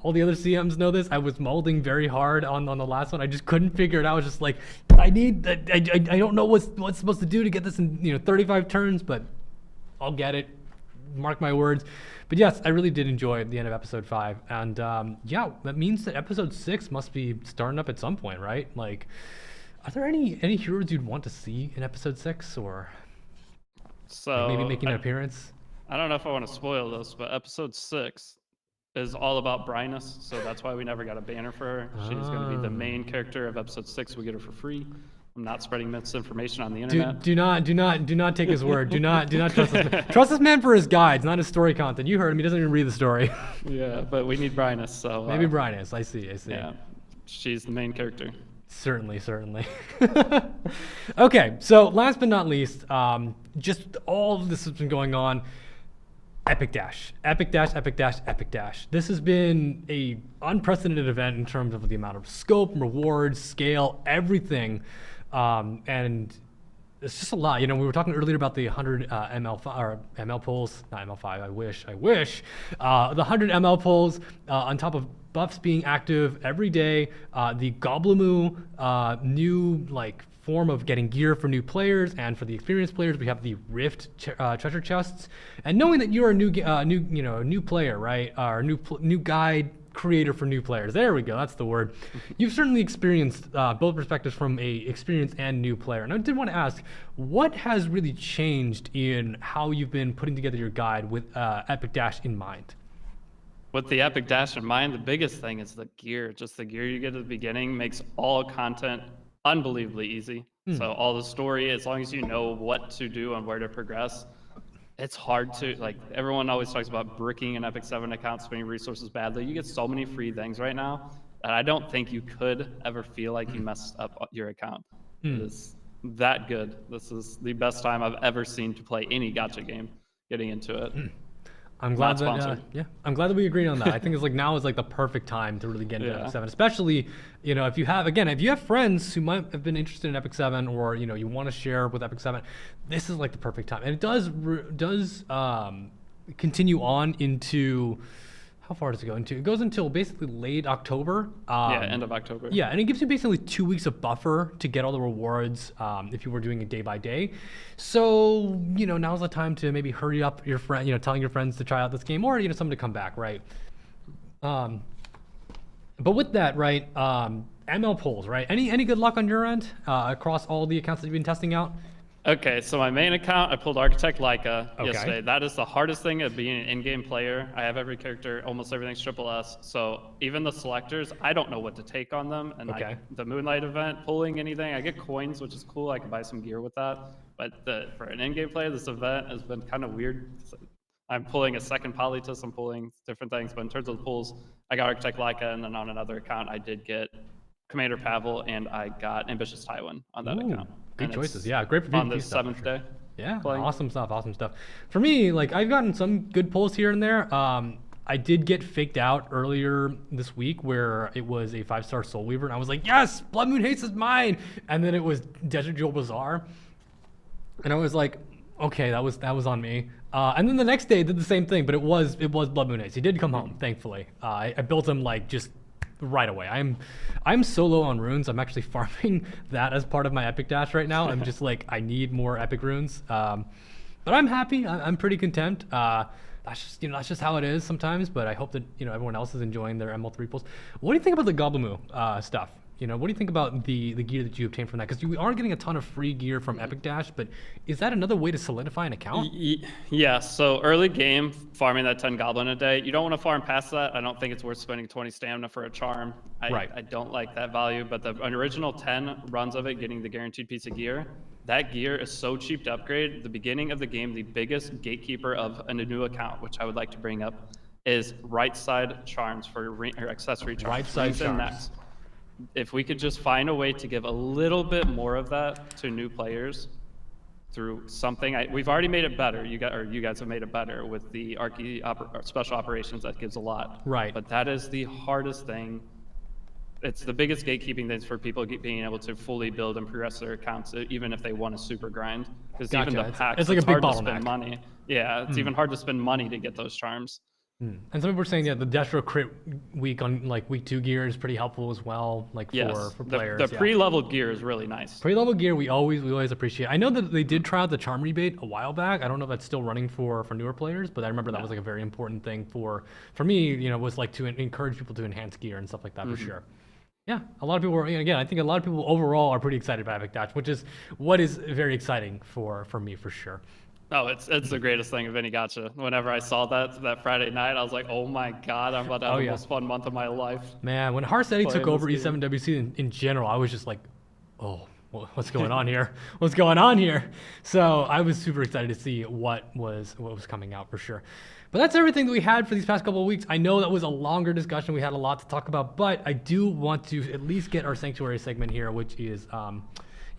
All the other CMs know this. I was molding very hard on the last one. I just couldn't figure it out. I was just like, I don't know what's supposed to do to get this in 35 turns, but I'll get it. Mark my words. But yes, I really did enjoy the end of episode 5, and yeah, that means that episode 6 must be starting up at some point, right? Like, are there any heroes you'd want to see in episode 6, or like maybe making an appearance?
I don't know if I want to spoil this, but episode 6 is all about Brynus, so that's why we never got a banner for her. She's going to be the main character of episode 6. We get her for free. I'm not spreading misinformation on the internet.
Do not take his word. Do not trust this man. Trust this man for his guides, not his story content. You heard him. He doesn't even read the story.
Yeah, but we need Brynus, so
maybe Brynus. I see.
Yeah, she's the main character.
Certainly. Okay, so last but not least, just all of this has been going on. Epic Dash. This has been a unprecedented event in terms of the amount of scope, rewards, scale, everything, and it's just a lot. We were talking earlier about the 100 ML pulls, not ML5. I wish. The 100 ML pulls on top of buffs being active every day. The Goblamu new form of getting gear for new players, and for the experienced players, we have the Rift treasure chests. And knowing that you're a new player, right, or new guide creator for new players. There we go. That's the word. You've certainly experienced both perspectives from a experienced and new player. And I did want to ask, what has really changed in how you've been putting together your guide with Epic Dash in mind?
With the Epic Dash in mind, the biggest thing is the gear. Just the gear you get at the beginning makes all content unbelievably easy. So all the story, as long as you know what to do and where to progress, it's hard to, everyone always talks about bricking an Epic 7 account, spending resources badly. You get so many free things right now that I don't think you could ever feel like you messed up your account. It is that good. This is the best time I've ever seen to play any gacha game, getting into it.
I'm glad
Not
that
sponsored.
I'm glad that we agreed on that. I think it's like now is like the perfect time to really get into
Yeah.
Epic 7, especially if you have friends who might have been interested in Epic 7 or you want to share with Epic 7. This is like the perfect time, and it does continue on into. How far does it go into? It goes until basically late October.
End of October.
Yeah, and it gives you basically 2 weeks of buffer to get all the rewards if you were doing it day by day. So, now's the time to maybe hurry up your friend, telling your friends to try out this game or, someone to come back, right? But with that, right, ML polls, right? Any good luck on your end across all the accounts that you've been testing out?
Okay, so my main account, I pulled Architect Leica
Okay.
yesterday. That is the hardest thing of being an in-game player. I have every character, almost everything's triple S. So even the selectors, I don't know what to take on them. And
Okay.
like the Moonlight event, pulling anything, I get coins, which is cool. I can buy some gear with that. But for an in-game player, this event has been kind of weird. I'm pulling a second Polytus, I'm pulling different things. But in terms of the pulls, I got Architect Leica, and then on another account, I did get Commander Pavel, and I got Ambitious Tywin on that
Ooh,
account.
good
And
choices.
it's
Yeah, great for
on the
PvP stuff,
7th day.
Yeah,
playing.
awesome stuff. For me, like I've gotten some good pulls here and there. I did get faked out earlier this week where it was a 5-star Soul Weaver, and I was like, yes, Blood Moon Haste is mine. And then it was Desert Jewel Bazaar, and I was like, okay, that was on me. And then the next day did the same thing, but it was Blood Moon Haste. He did come home, thankfully. I built him like just right away. I'm so low on runes. I'm actually farming that as part of my epic dash right now. I'm just like, I need more epic runes. But I'm happy. I'm pretty content. That's just how it is sometimes. But I hope that everyone else is enjoying their ML3 pulls. What do you think about the Gobblemoo stuff? What do you think about the gear that you obtained from that? Because you are getting a ton of free gear from Epic Dash, but is that another way to solidify an account?
Yeah, so early game, farming that 10 goblin a day, you don't want to farm past that. I don't think it's worth spending 20 stamina for a charm. I don't like that value, but an original 10 runs of it, getting the guaranteed piece of gear, that gear is so cheap to upgrade. At the beginning of the game, the biggest gatekeeper of a new account, which I would like to bring up, is right side charms or accessory charms.
Right side charms.
Necks. If we could just find a way to give a little bit more of that to new players through something, we've already made it better. You guys have made it better with the special operations. That gives a lot.
Right.
But that is the hardest thing. It's the biggest gatekeeping thing for people being able to fully build and progress their accounts, even if they want to super grind. Because even the packs,
it's like a big
hard to
bottleneck.
spend money. Yeah, it's even hard to spend money to get those charms.
And some people were saying the Destro crit week on like week 2 gear is pretty helpful as well, like for players.
The pre-level gear is really nice.
Pre-level gear we always appreciate. I know that they did try out the charm rebate a while back. I don't know if that's still running for newer players, but I remember that was like a very important thing for me. Was like to encourage people to enhance gear and stuff like that for sure. Yeah, a lot of people were, again, I think a lot of people overall are pretty excited about Epic Dash, which is what is very exciting for me for sure.
Oh, it's the greatest thing of any gacha. Whenever I saw that Friday night, I was like, oh my god, I'm about to have the most fun month of my life.
Man, when Harsetti took over E7WC in general, I was just like, oh, what's going on here? What's going on here? So I was super excited to see what was coming out for sure. But that's everything that we had for these past couple of weeks. I know that was a longer discussion. We had a lot to talk about, but I do want to at least get our Sanctuary segment here, which is,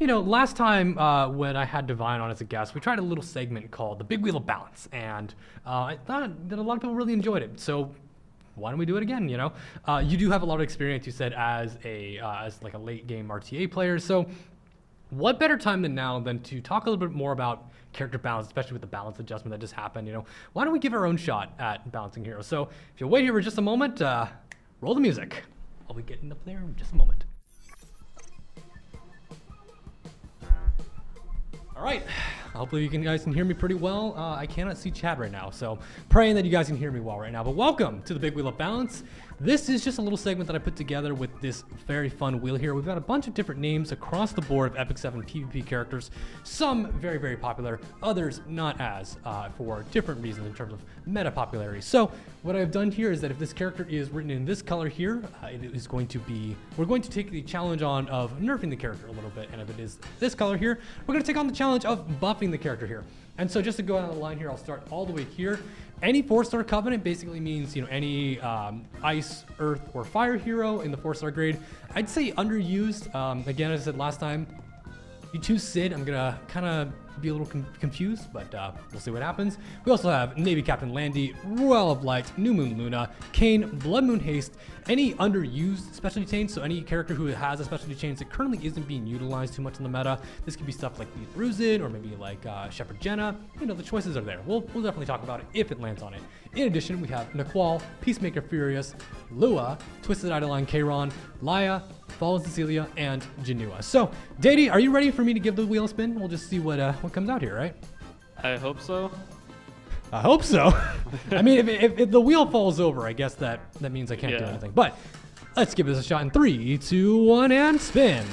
last time when I had Divine on as a guest, we tried a little segment called the Big Wheel of Balance, and I thought that a lot of people really enjoyed it. So why don't we do it again? You do have a lot of experience, you said, as like a late game RTA player. So what better time than now than to talk a little bit more about character balance, especially with the balance adjustment that just happened. Why don't we give our own shot at balancing heroes? So if you'll wait here for just a moment, roll the music. I'll be getting up there in just a moment. All right, hopefully you guys can hear me pretty well. I cannot see Chad right now, so praying that you guys can hear me well right now. But welcome to the Big Wheel of Balance. This is just a little segment that I put together with this very fun wheel here. We've got a bunch of different names across the board of Epic 7 PvP characters. Some very, very popular, others not as, for different reasons in terms of meta popularity. So what I've done here is that if this character is written in this color here, we're going to take the challenge on of nerfing the character a little bit. And if it is this color here, we're going to take on the challenge of buffing the character here. And so just to go down the line here, I'll start all the way here. Any 4-star covenant basically means, any ice, earth, or fire hero in the 4-star grade. I'd say underused. Again, as I said last time, if you choose Sid, I'm gonna kind of be a little confused, but we'll see what happens. We also have Navy Captain Landy, Royal of Light, New Moon Luna, Kane, Blood Moon Haste, any underused specialty chains, so any character who has a specialty chain that currently isn't being utilized too much in the meta. This could be stuff like Leaf Ruzid or maybe like Shepherd Jenna. You know, the choices are there. We'll definitely talk about it if it lands on it. In addition, we have Naqual, Peacemaker Furious, Lua, Twisted Eidolon Kayron, Laya, Fallen Cecilia, and Janua. So, Deity, are you ready for me to give the wheel a spin? We'll just see what comes out here, right?
I hope so.
I hope so. I mean, if the wheel falls over, I guess that means I can't do anything. But let's give this a shot in 3, 2, 1, and spin.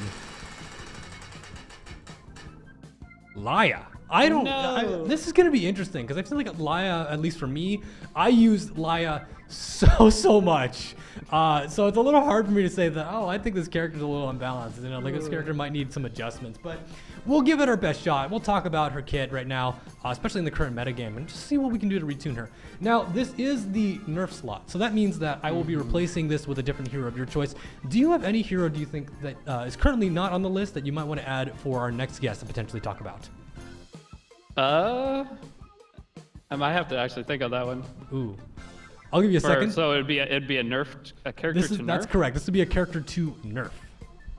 Laya. I don't.
No.
This is gonna be interesting because I feel like Laya, at least for me, I used Laya so much. So it's a little hard for me to say that. Oh, I think this character's a little unbalanced. You know, like this character might need some adjustments. But we'll give it our best shot. We'll talk about her kit right now, especially in the current metagame, and just see what we can do to retune her. Now, this is the nerf slot, so that means that I will be replacing this with a different hero of your choice. Do you have any hero? Do you think that is currently not on the list that you might want to add for our next guest to potentially talk about?
I might have to actually think of that one.
Ooh, I'll give you a second.
So it'd be a character to nerf.
That's correct. This would be a character to nerf.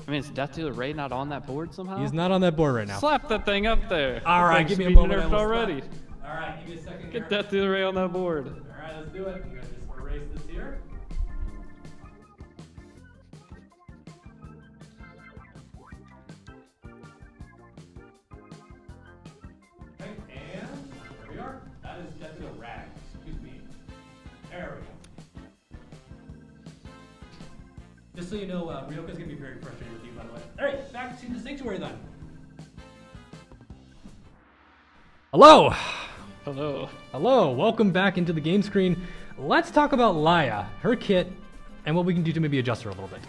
I mean, is Death Dealer Ray not on that board somehow?
He's not on that board right now.
Slap that thing up there.
All
That
right,
thing
give me a
should be
moment.
nerfed already.
All right, give me a second.
Get Death Dealer Ray on that board.
All right, let's do it. I'm gonna just erase this here. Okay, and there we are. That is Death Dealer Rag. Excuse me. There we go. Just so you know, Ryoka's gonna be very frustrated with you, by the way. All right, back to the sanctuary then. Hello.
Hello.
Hello, welcome back into the game screen. Let's talk about Laya, her kit, and what we can do to maybe adjust her a little bit.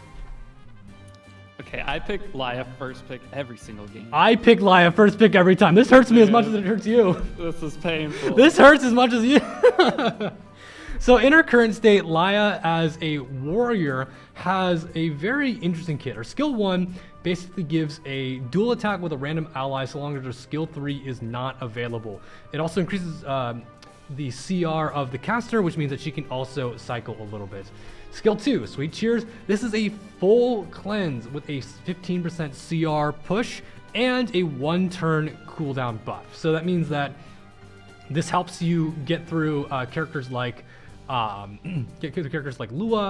Okay, I pick Laya first pick every single game.
I pick Laya first pick every time. This hurts me as much as it hurts you.
This is painful.
This hurts as much as you. So in her current state, Laya as a warrior has a very interesting kit. Her skill 1 basically gives a dual attack with a random ally so long as her skill 3 is not available. It also increases the CR of the caster, which means that she can also cycle a little bit. Skill 2, Sweet Cheers. This is a full cleanse with a 15% CR push and a 1-turn cooldown buff. So that means that this helps you get through characters like Lua,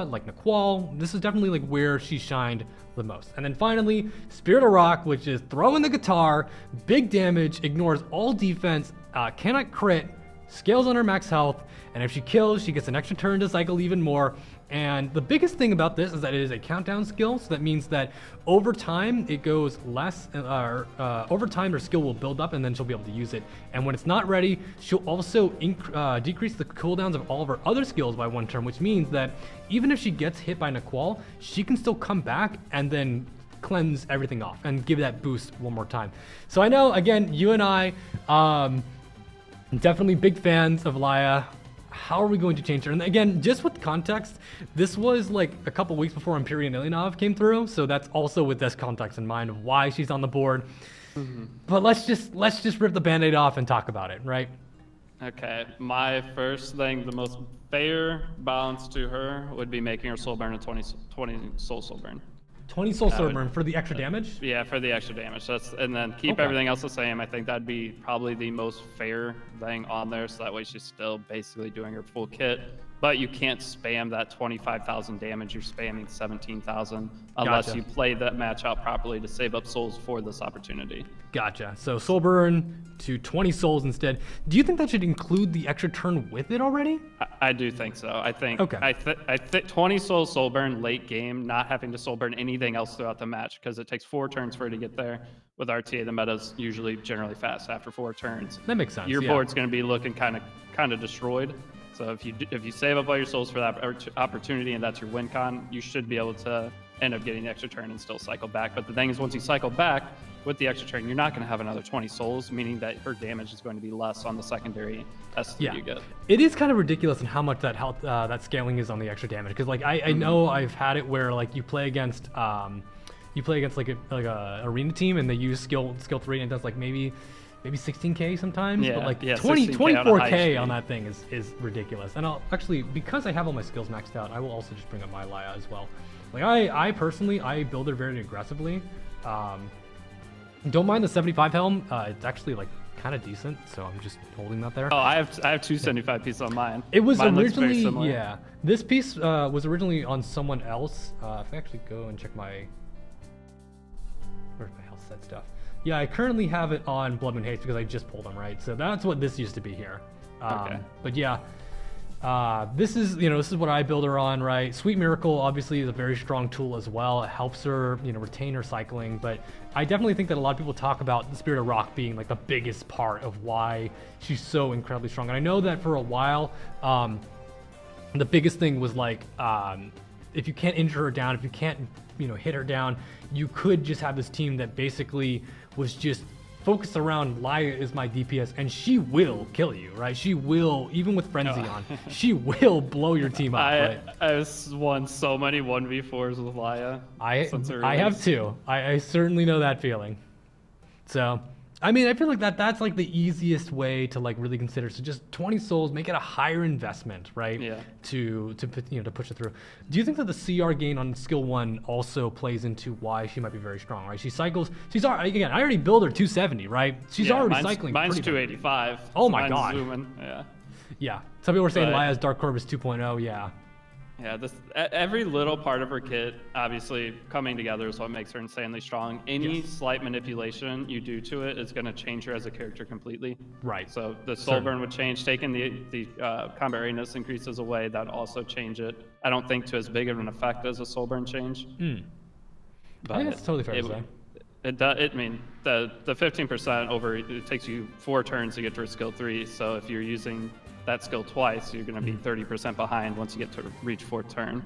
like Naqual. This is definitely like where she shined the most. And then finally, Spirit of Rock, which is throwing the guitar, big damage, ignores all defense, cannot crit, scales on her max health, and if she kills, she gets an extra turn to cycle even more. And the biggest thing about this is that it is a countdown skill, so that means that over time it goes less, over time her skill will build up and then she'll be able to use it. And when it's not ready, she'll also decrease the cooldowns of all of her other skills by 1 turn, which means that even if she gets hit by Naqual, she can still come back and then cleanse everything off and give that boost one more time. So I know, again, you and I, definitely big fans of Laya. How are we going to change her? And again, just with context, this was like a couple weeks before Empyrean Ilyanov came through, so that's also with this context in mind of why she's on the board. But let's just rip the Band-Aid off and talk about it, right?
Okay, my first thing, the most fair balance to her would be making her soul burn a 20 soul burn.
20 soul sword burn for the extra damage?
Yeah, for the extra damage. And then keep everything else the same. I think that'd be probably the most fair thing on there, so that way she's still basically doing her full kit. But you can't spam that 25,000 damage. You're spamming 17,000 unless you play that match out properly to save up souls for this opportunity.
Gotcha. So soul burn to 20 souls instead. Do you think that should include the extra turn with it already?
I do think so. I think I think 20 soul burn late game, not having to soul burn anything else throughout the match because it takes 4 turns for her to get there. With RTA, the meta's usually generally fast after 4 turns.
That makes sense.
Your board's going to be looking kind of destroyed. So if you save up all your souls for that opportunity and that's your win con, you should be able to end up getting the extra turn and still cycle back. But the thing is, once you cycle back with the extra turn, you're not going to have another 20 souls, meaning that her damage is going to be less on the secondary S that you get.
It is kind of ridiculous in how much that health, that scaling is on the extra damage. Because like I know I've had it where like you play against like a arena team and they use skill 3 and it does like maybe maybe 16K sometimes,
Yeah,
but like
yeah,
20,
16K on a high
24K
stream.
on that thing is ridiculous. And I'll actually, because I have all my skills maxed out, I will also just bring up my Laya as well. Like I personally, I build her very aggressively. Don't mind the 75 helm. It's actually like kind of decent, so I'm just holding that there.
Oh, I have two 75 pieces on mine.
It was
Mine looks very
originally,
similar.
yeah. This piece was originally on someone else. If I actually go and check where's my health set stuff? Yeah, I currently have it on Blood Moon Haste because I just pulled them, right? So that's what this used to be here.
Okay.
But yeah, this is what I build her on, right? Sweet Miracle obviously is a very strong tool as well. It helps her, retain her cycling. But I definitely think that a lot of people talk about the Spirit of Rock being like the biggest part of why she's so incredibly strong. And I know that for a while, the biggest thing was like, if you can't injure her down, if you can't, hit her down, you could just have this team that basically was just focused around Laya is my DPS, and she will kill you, right? She will, even with Frenzy on, she will blow your team up, right?
I've won so many 1v4s with Laya. Since her
I have
release.
too. I certainly know that feeling. So, I mean, I feel like that's like the easiest way to like really consider. So just 20 souls, make it a higher investment, right?
Yeah.
To push it through. Do you think that the CR gain on skill 1 also plays into why she might be very strong, right? She cycles. She's already, again, I already build her 270, right? She's already cycling.
Mine's
pretty
285.
Oh
so
my
mine's
God.
Zooming. Yeah.
Yeah. Some people were saying
But-
Laya's Dark Corvus 2.0. Yeah.
Yeah, every little part of her kit, obviously, coming together is what makes her insanely strong. Any slight manipulation you do to it is going to change her as a character completely.
Right.
So the soul burn would change. Taking the combat readiness increases away, that would also change it. I don't think to as big of an effect as a soul burn change.
I think that's totally fair to say.
It does. I mean, the 15% over, it takes you 4 turns to get to her skill 3. So if you're using that skill twice, you're going to be 30% behind once you get to reach 4th turn.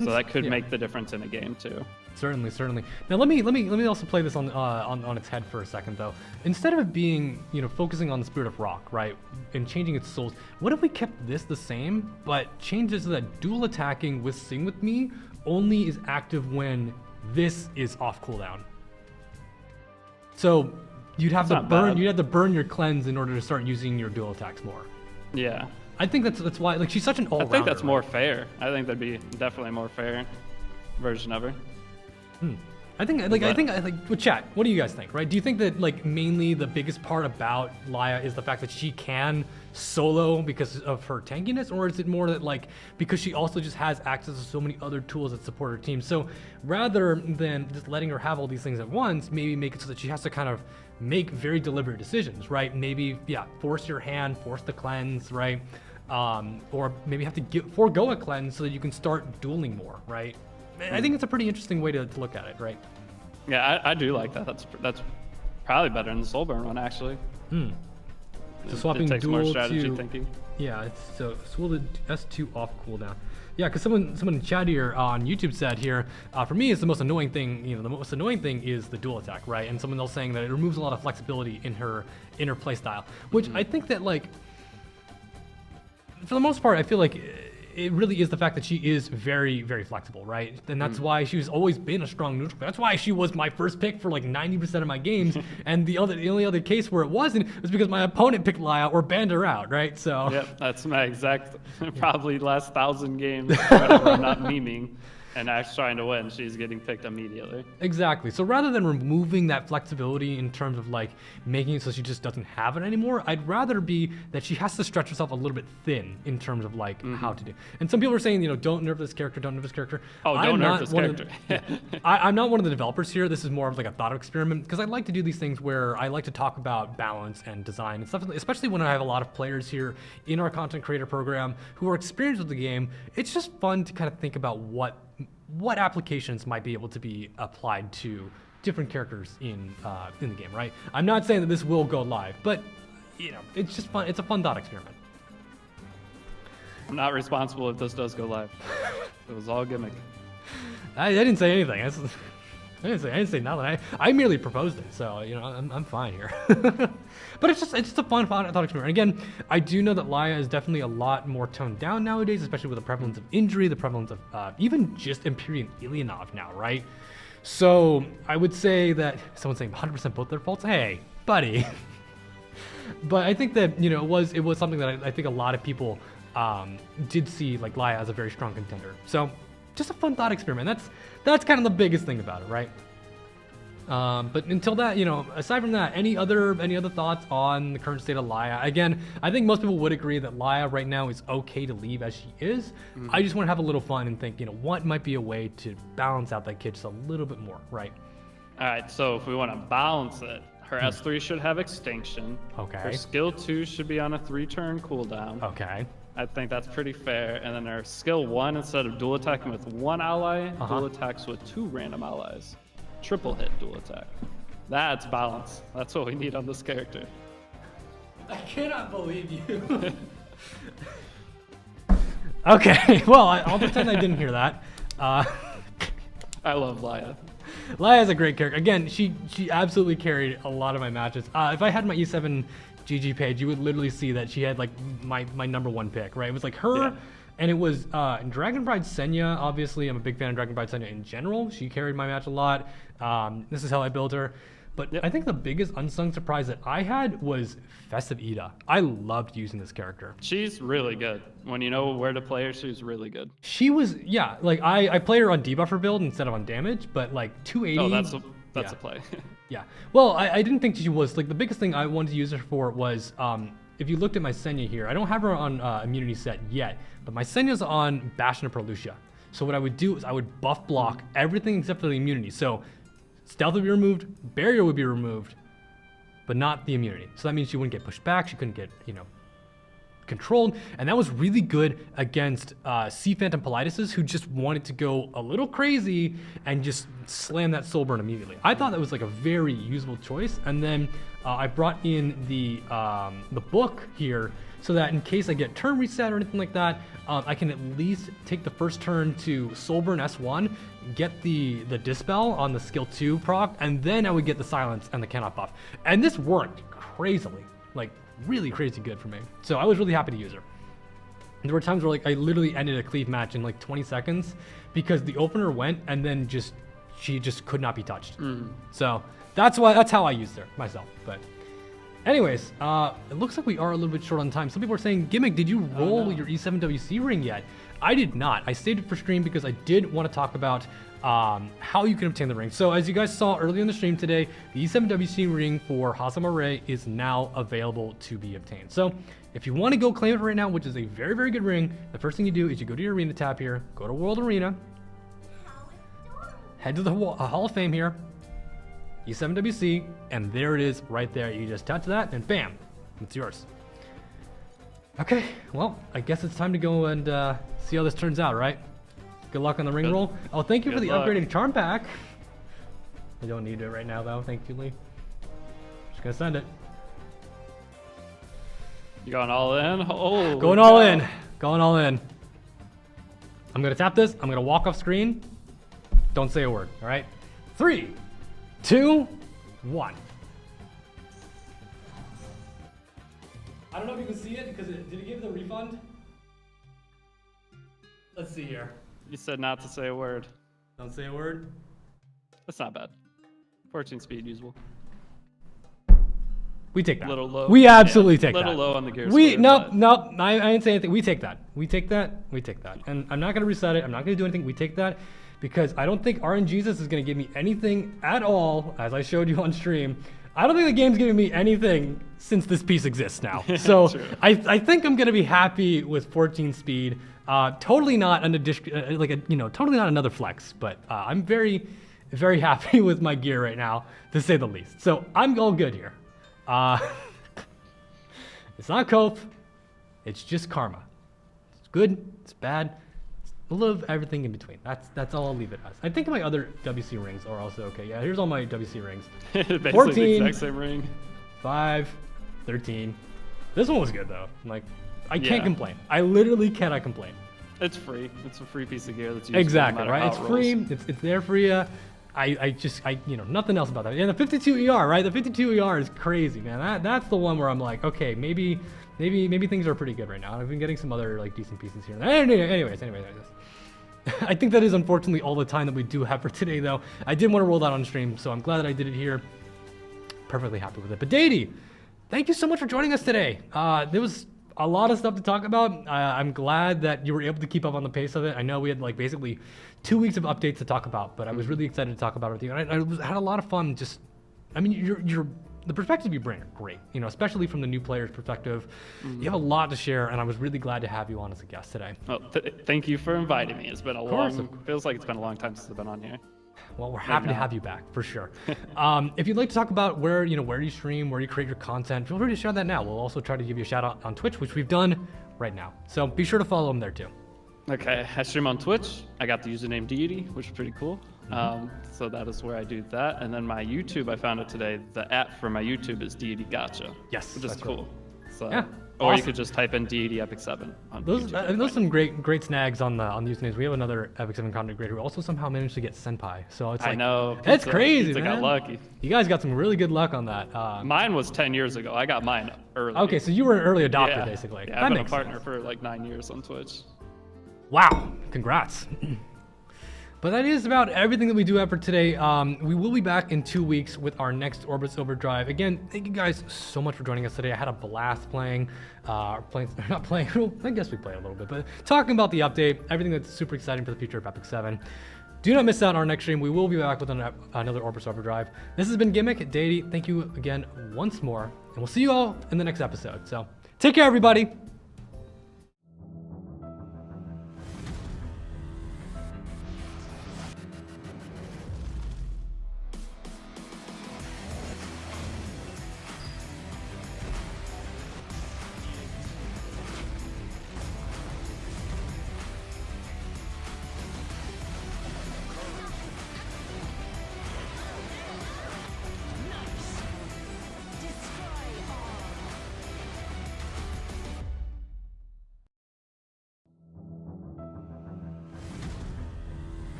So that could make the difference in a game too.
Certainly. Now let me also play this on its head for a second though. Instead of it being focusing on the Spirit of Rock, right, and changing its souls, what if we kept this the same but changed it so that dual attacking with Sing With Me only is active when this is off cooldown? So you'd have to burn your cleanse in order to start using your dual attacks more.
Yeah.
I think that's why, like, she's such an all-rounder.
I think that's
right?
more fair. I think that'd be definitely a more fair version of her.
I think with chat, what do you guys think, right? Do you think that like mainly the biggest part about Laya is the fact that she can solo because of her tankiness, or is it more that like because she also just has access to so many other tools that support her team? So rather than just letting her have all these things at once, maybe make it so that she has to kind of make very deliberate decisions, right? Maybe force your hand, force the cleanse, right? Or maybe have to forego a cleanse so that you can start dueling more, right? I think it's a pretty interesting way to look at it, right?
Yeah, I do like that. That's probably better than the soul burn one, actually.
So swapping
it takes
dual
more strategy
to
thinking.
yeah, it's so swell the S2 off cooldown. Yeah, because someone in chat here on YouTube said here, for me, it's the most annoying thing. The most annoying thing is the dual attack, right? And someone else saying that it removes a lot of flexibility in her play style, which I think that like for the most part, I feel like it really is the fact that she is very, very flexible, right? And that's why she's always been a strong neutral player. That's why she was my first pick for like 90% of my games. And the only other case where it wasn't was because my opponent picked Laya or banned her out, right? So
Yep, that's my exact, probably last 1,000 games, whatever, I'm not memeing, and actually trying to win, she's getting picked immediately.
Exactly. So rather than removing that flexibility in terms of like making it so she just doesn't have it anymore, I'd rather be that she has to stretch herself a little bit thin in terms of like how to do. And some people are saying, don't nerf this character, don't nerf this character.
Oh, don't nerf this character.
I'm not one of the developers here. This is more of like a thought experiment because I like to do these things where I like to talk about balance and design and stuff, especially when I have a lot of players here in our content creator program who are experienced with the game. It's just fun to kind of think about what applications might be able to be applied to different characters in the game, right? I'm not saying that this will go live, but it's just fun. It's a fun thought experiment.
I'm not responsible if this does go live. It was all gimmick.
I didn't say anything. I didn't say nothing. I merely proposed it, so I'm fine here. But it's just a fun thought experiment. Again, I do know that Laya is definitely a lot more toned down nowadays, especially with the prevalence of injury, the prevalence of even just Empyrean Ilyanov now, right? So I would say that someone's saying 100% both their faults. Hey, buddy. But I think that, you know, it was something that I think a lot of people did see like Laia as a very strong contender. So just a fun thought experiment. That's kind of the biggest thing about it, right? But until that, you know, aside from that, any other thoughts on the current state of Laia? Again, I think most people would agree that Laia right now is okay to leave as she is. I just want to have a little fun and think, you know, what might be a way to balance out that kit just a little bit more, right?
All right, so if we want to balance it, her S3 should have Extinction.
Okay.
Her skill 2 should be on a 3-turn cooldown.
Okay.
I think that's pretty fair. And then her skill 1, instead of dual attacking with 1 ally, dual attacks with 2 random allies. Triple hit dual attack. That's balance. That's what we need on this character.
I cannot believe you. Okay, well, I'll pretend I didn't hear that.
I love Laia.
Laia is a great character. Again, she absolutely carried a lot of my matches. If I had my E7 GG page, you would literally see that she had like my number 1 pick, right? It was like her, and it was Dragon Bride Senya. Obviously, I'm a big fan of Dragon Bride Senya in general. She carried my match a lot. This is how I built her. But I think the biggest unsung surprise that I had was Festive Ida. I loved using this character.
She's really good. When you know where to play her, she's really good.
She was, yeah, like I play her on debuffer build instead of on damage, but like 280.
Oh, that's a play.
Yeah. Well, I didn't think she was, like the biggest thing I wanted to use her for was, if you looked at my Senya here, I don't have her on immunity set yet, but my Senya's on Bastion of Perlucia. So what I would do is I would buff block everything except for the immunity. So stealth would be removed, barrier would be removed, but not the immunity. So that means she wouldn't get pushed back, she couldn't get, you know, controlled, and that was really good against Sea Phantom Politis, who just wanted to go a little crazy and just slam that soul burn immediately. I thought that was like a very useful choice, and then I brought in the book here so that in case I get turn reset or anything like that, I can at least take the first turn to Soulburn S1, get the Dispel on the skill 2 proc, and then I would get the silence and the cannot buff. And this worked crazily, like really crazy good for me. So I was really happy to use her. And there were times where like I literally ended a cleave match in like 20 seconds because the opener went and then she just could not be touched. So that's how I used her myself. But anyways, it looks like we are a little bit short on time. Some people are saying, Gimmick, did you roll your E7 WC ring yet? I did not. I saved it for stream because I did want to talk about how you can obtain the ring. So as you guys saw earlier in the stream today, the E7 WC ring for Hazama Ray is now available to be obtained. So if you want to go claim it right now, which is a very, very good ring, the first thing you do is you go to your arena tab here, go to World Arena, head to the Hall of Fame here, E7 WC, and there it is right there. You just touch that and bam, it's yours. Okay, well, I guess it's time to go and see how this turns out, right? Good luck on the ring roll. Oh, thank you for the upgraded charm pack. I don't need it right now, though, thankfully. Just gonna send it.
You going all in? Oh,
going all in. Going all in. I'm gonna tap this. I'm gonna walk off screen. Don't say a word, all right? 3, 2, 1. I don't know if you can see it because did it give the refund? Let's see here.
You said not to say a word.
Don't say a word.
That's not bad. 14 speed usable.
We take that.
Little low.
We absolutely take that.
Little low on the gear.
Nope. I didn't say anything. We take that. We take that. We take that. And I'm not gonna reset it. I'm not gonna do anything. We take that because I don't think RNGesus is gonna give me anything at all, as I showed you on stream. I don't think the game's giving me anything since this piece exists now. So I think I'm gonna be happy with 14 speed. Totally not totally not another flex, but I'm very, very happy with my gear right now, to say the least. So I'm all good here. It's not cope, it's just karma. It's good, it's bad, it's a little of everything in between. That's all I'll leave it as. I think my other WC rings are also okay. Yeah, here's all my WC rings.
Basically
14,
the exact same ring.
5, 13. This one was good though. Like, I can't complain. I literally cannot complain.
It's free. It's a free piece of gear that's used.
Exactly, right? It's free. It's there for you. Nothing else about that. And the 52 ER, right? The 52 ER is crazy, man. That's the one where I'm like, okay, maybe things are pretty good right now. I've been getting some other like decent pieces here. Anyways. I think that is unfortunately all the time that we do have for today, though. I did want to roll that on stream, so I'm glad that I did it here. Perfectly happy with it. But Deity, Thank you so much for joining us today. There was a lot of stuff to talk about. I'm glad that you were able to keep up on the pace of it. I know we had like basically 2 weeks of updates to talk about, but I was really excited to talk about it with you. And I had a lot of fun. Just, I mean, the perspective you bring are great. You know, especially from the new player's perspective. You have a lot to share, and I was really glad to have you on as a guest today.
Oh, thank you for inviting me. It's been feels like it's been a long time since I've been on here.
Well, we're happy to have you back for sure. If you'd like to talk about where you stream, where you create your content, feel free to share that now. We'll also try to give you a shout out on Twitch, which we've done right now. So be sure to follow them there too.
Okay, I stream on Twitch. I got the username Deity, which is pretty cool. So that is where I do that. And then my YouTube, I found it today. The app for my YouTube is Deity Gotcha.
Yes,
which is cool. So,
yeah.
Or
Awesome.
you could just type in Deity Epic 7 on
Those
YouTube.
are some great snags on the usernames. We have another Epic 7 content creator who also somehow managed to get Senpai. So it's like,
I know.
That's crazy,
Pizza
man.
got lucky.
You guys got some really good luck on that.
Mine was 10 years ago. I got mine early.
Okay, so you were an early adopter
Yeah.
basically.
Yeah,
That
I've been a
makes
partner
sense.
for like 9 years on Twitch.
Wow, congrats. But that is about everything that we do have for today. We will be back in 2 weeks with our next Orbis Overdrive. Again, thank you guys so much for joining us today. I had a blast playing, not playing, well, I guess we played a little bit, but talking about the update, everything that's super exciting for the future of Epic 7. Do not miss out on our next stream. We will be back with another Orbis Overdrive. This has been Gimmick, Deity. Thank you again once more, and we'll see you all in the next episode. So take care, everybody.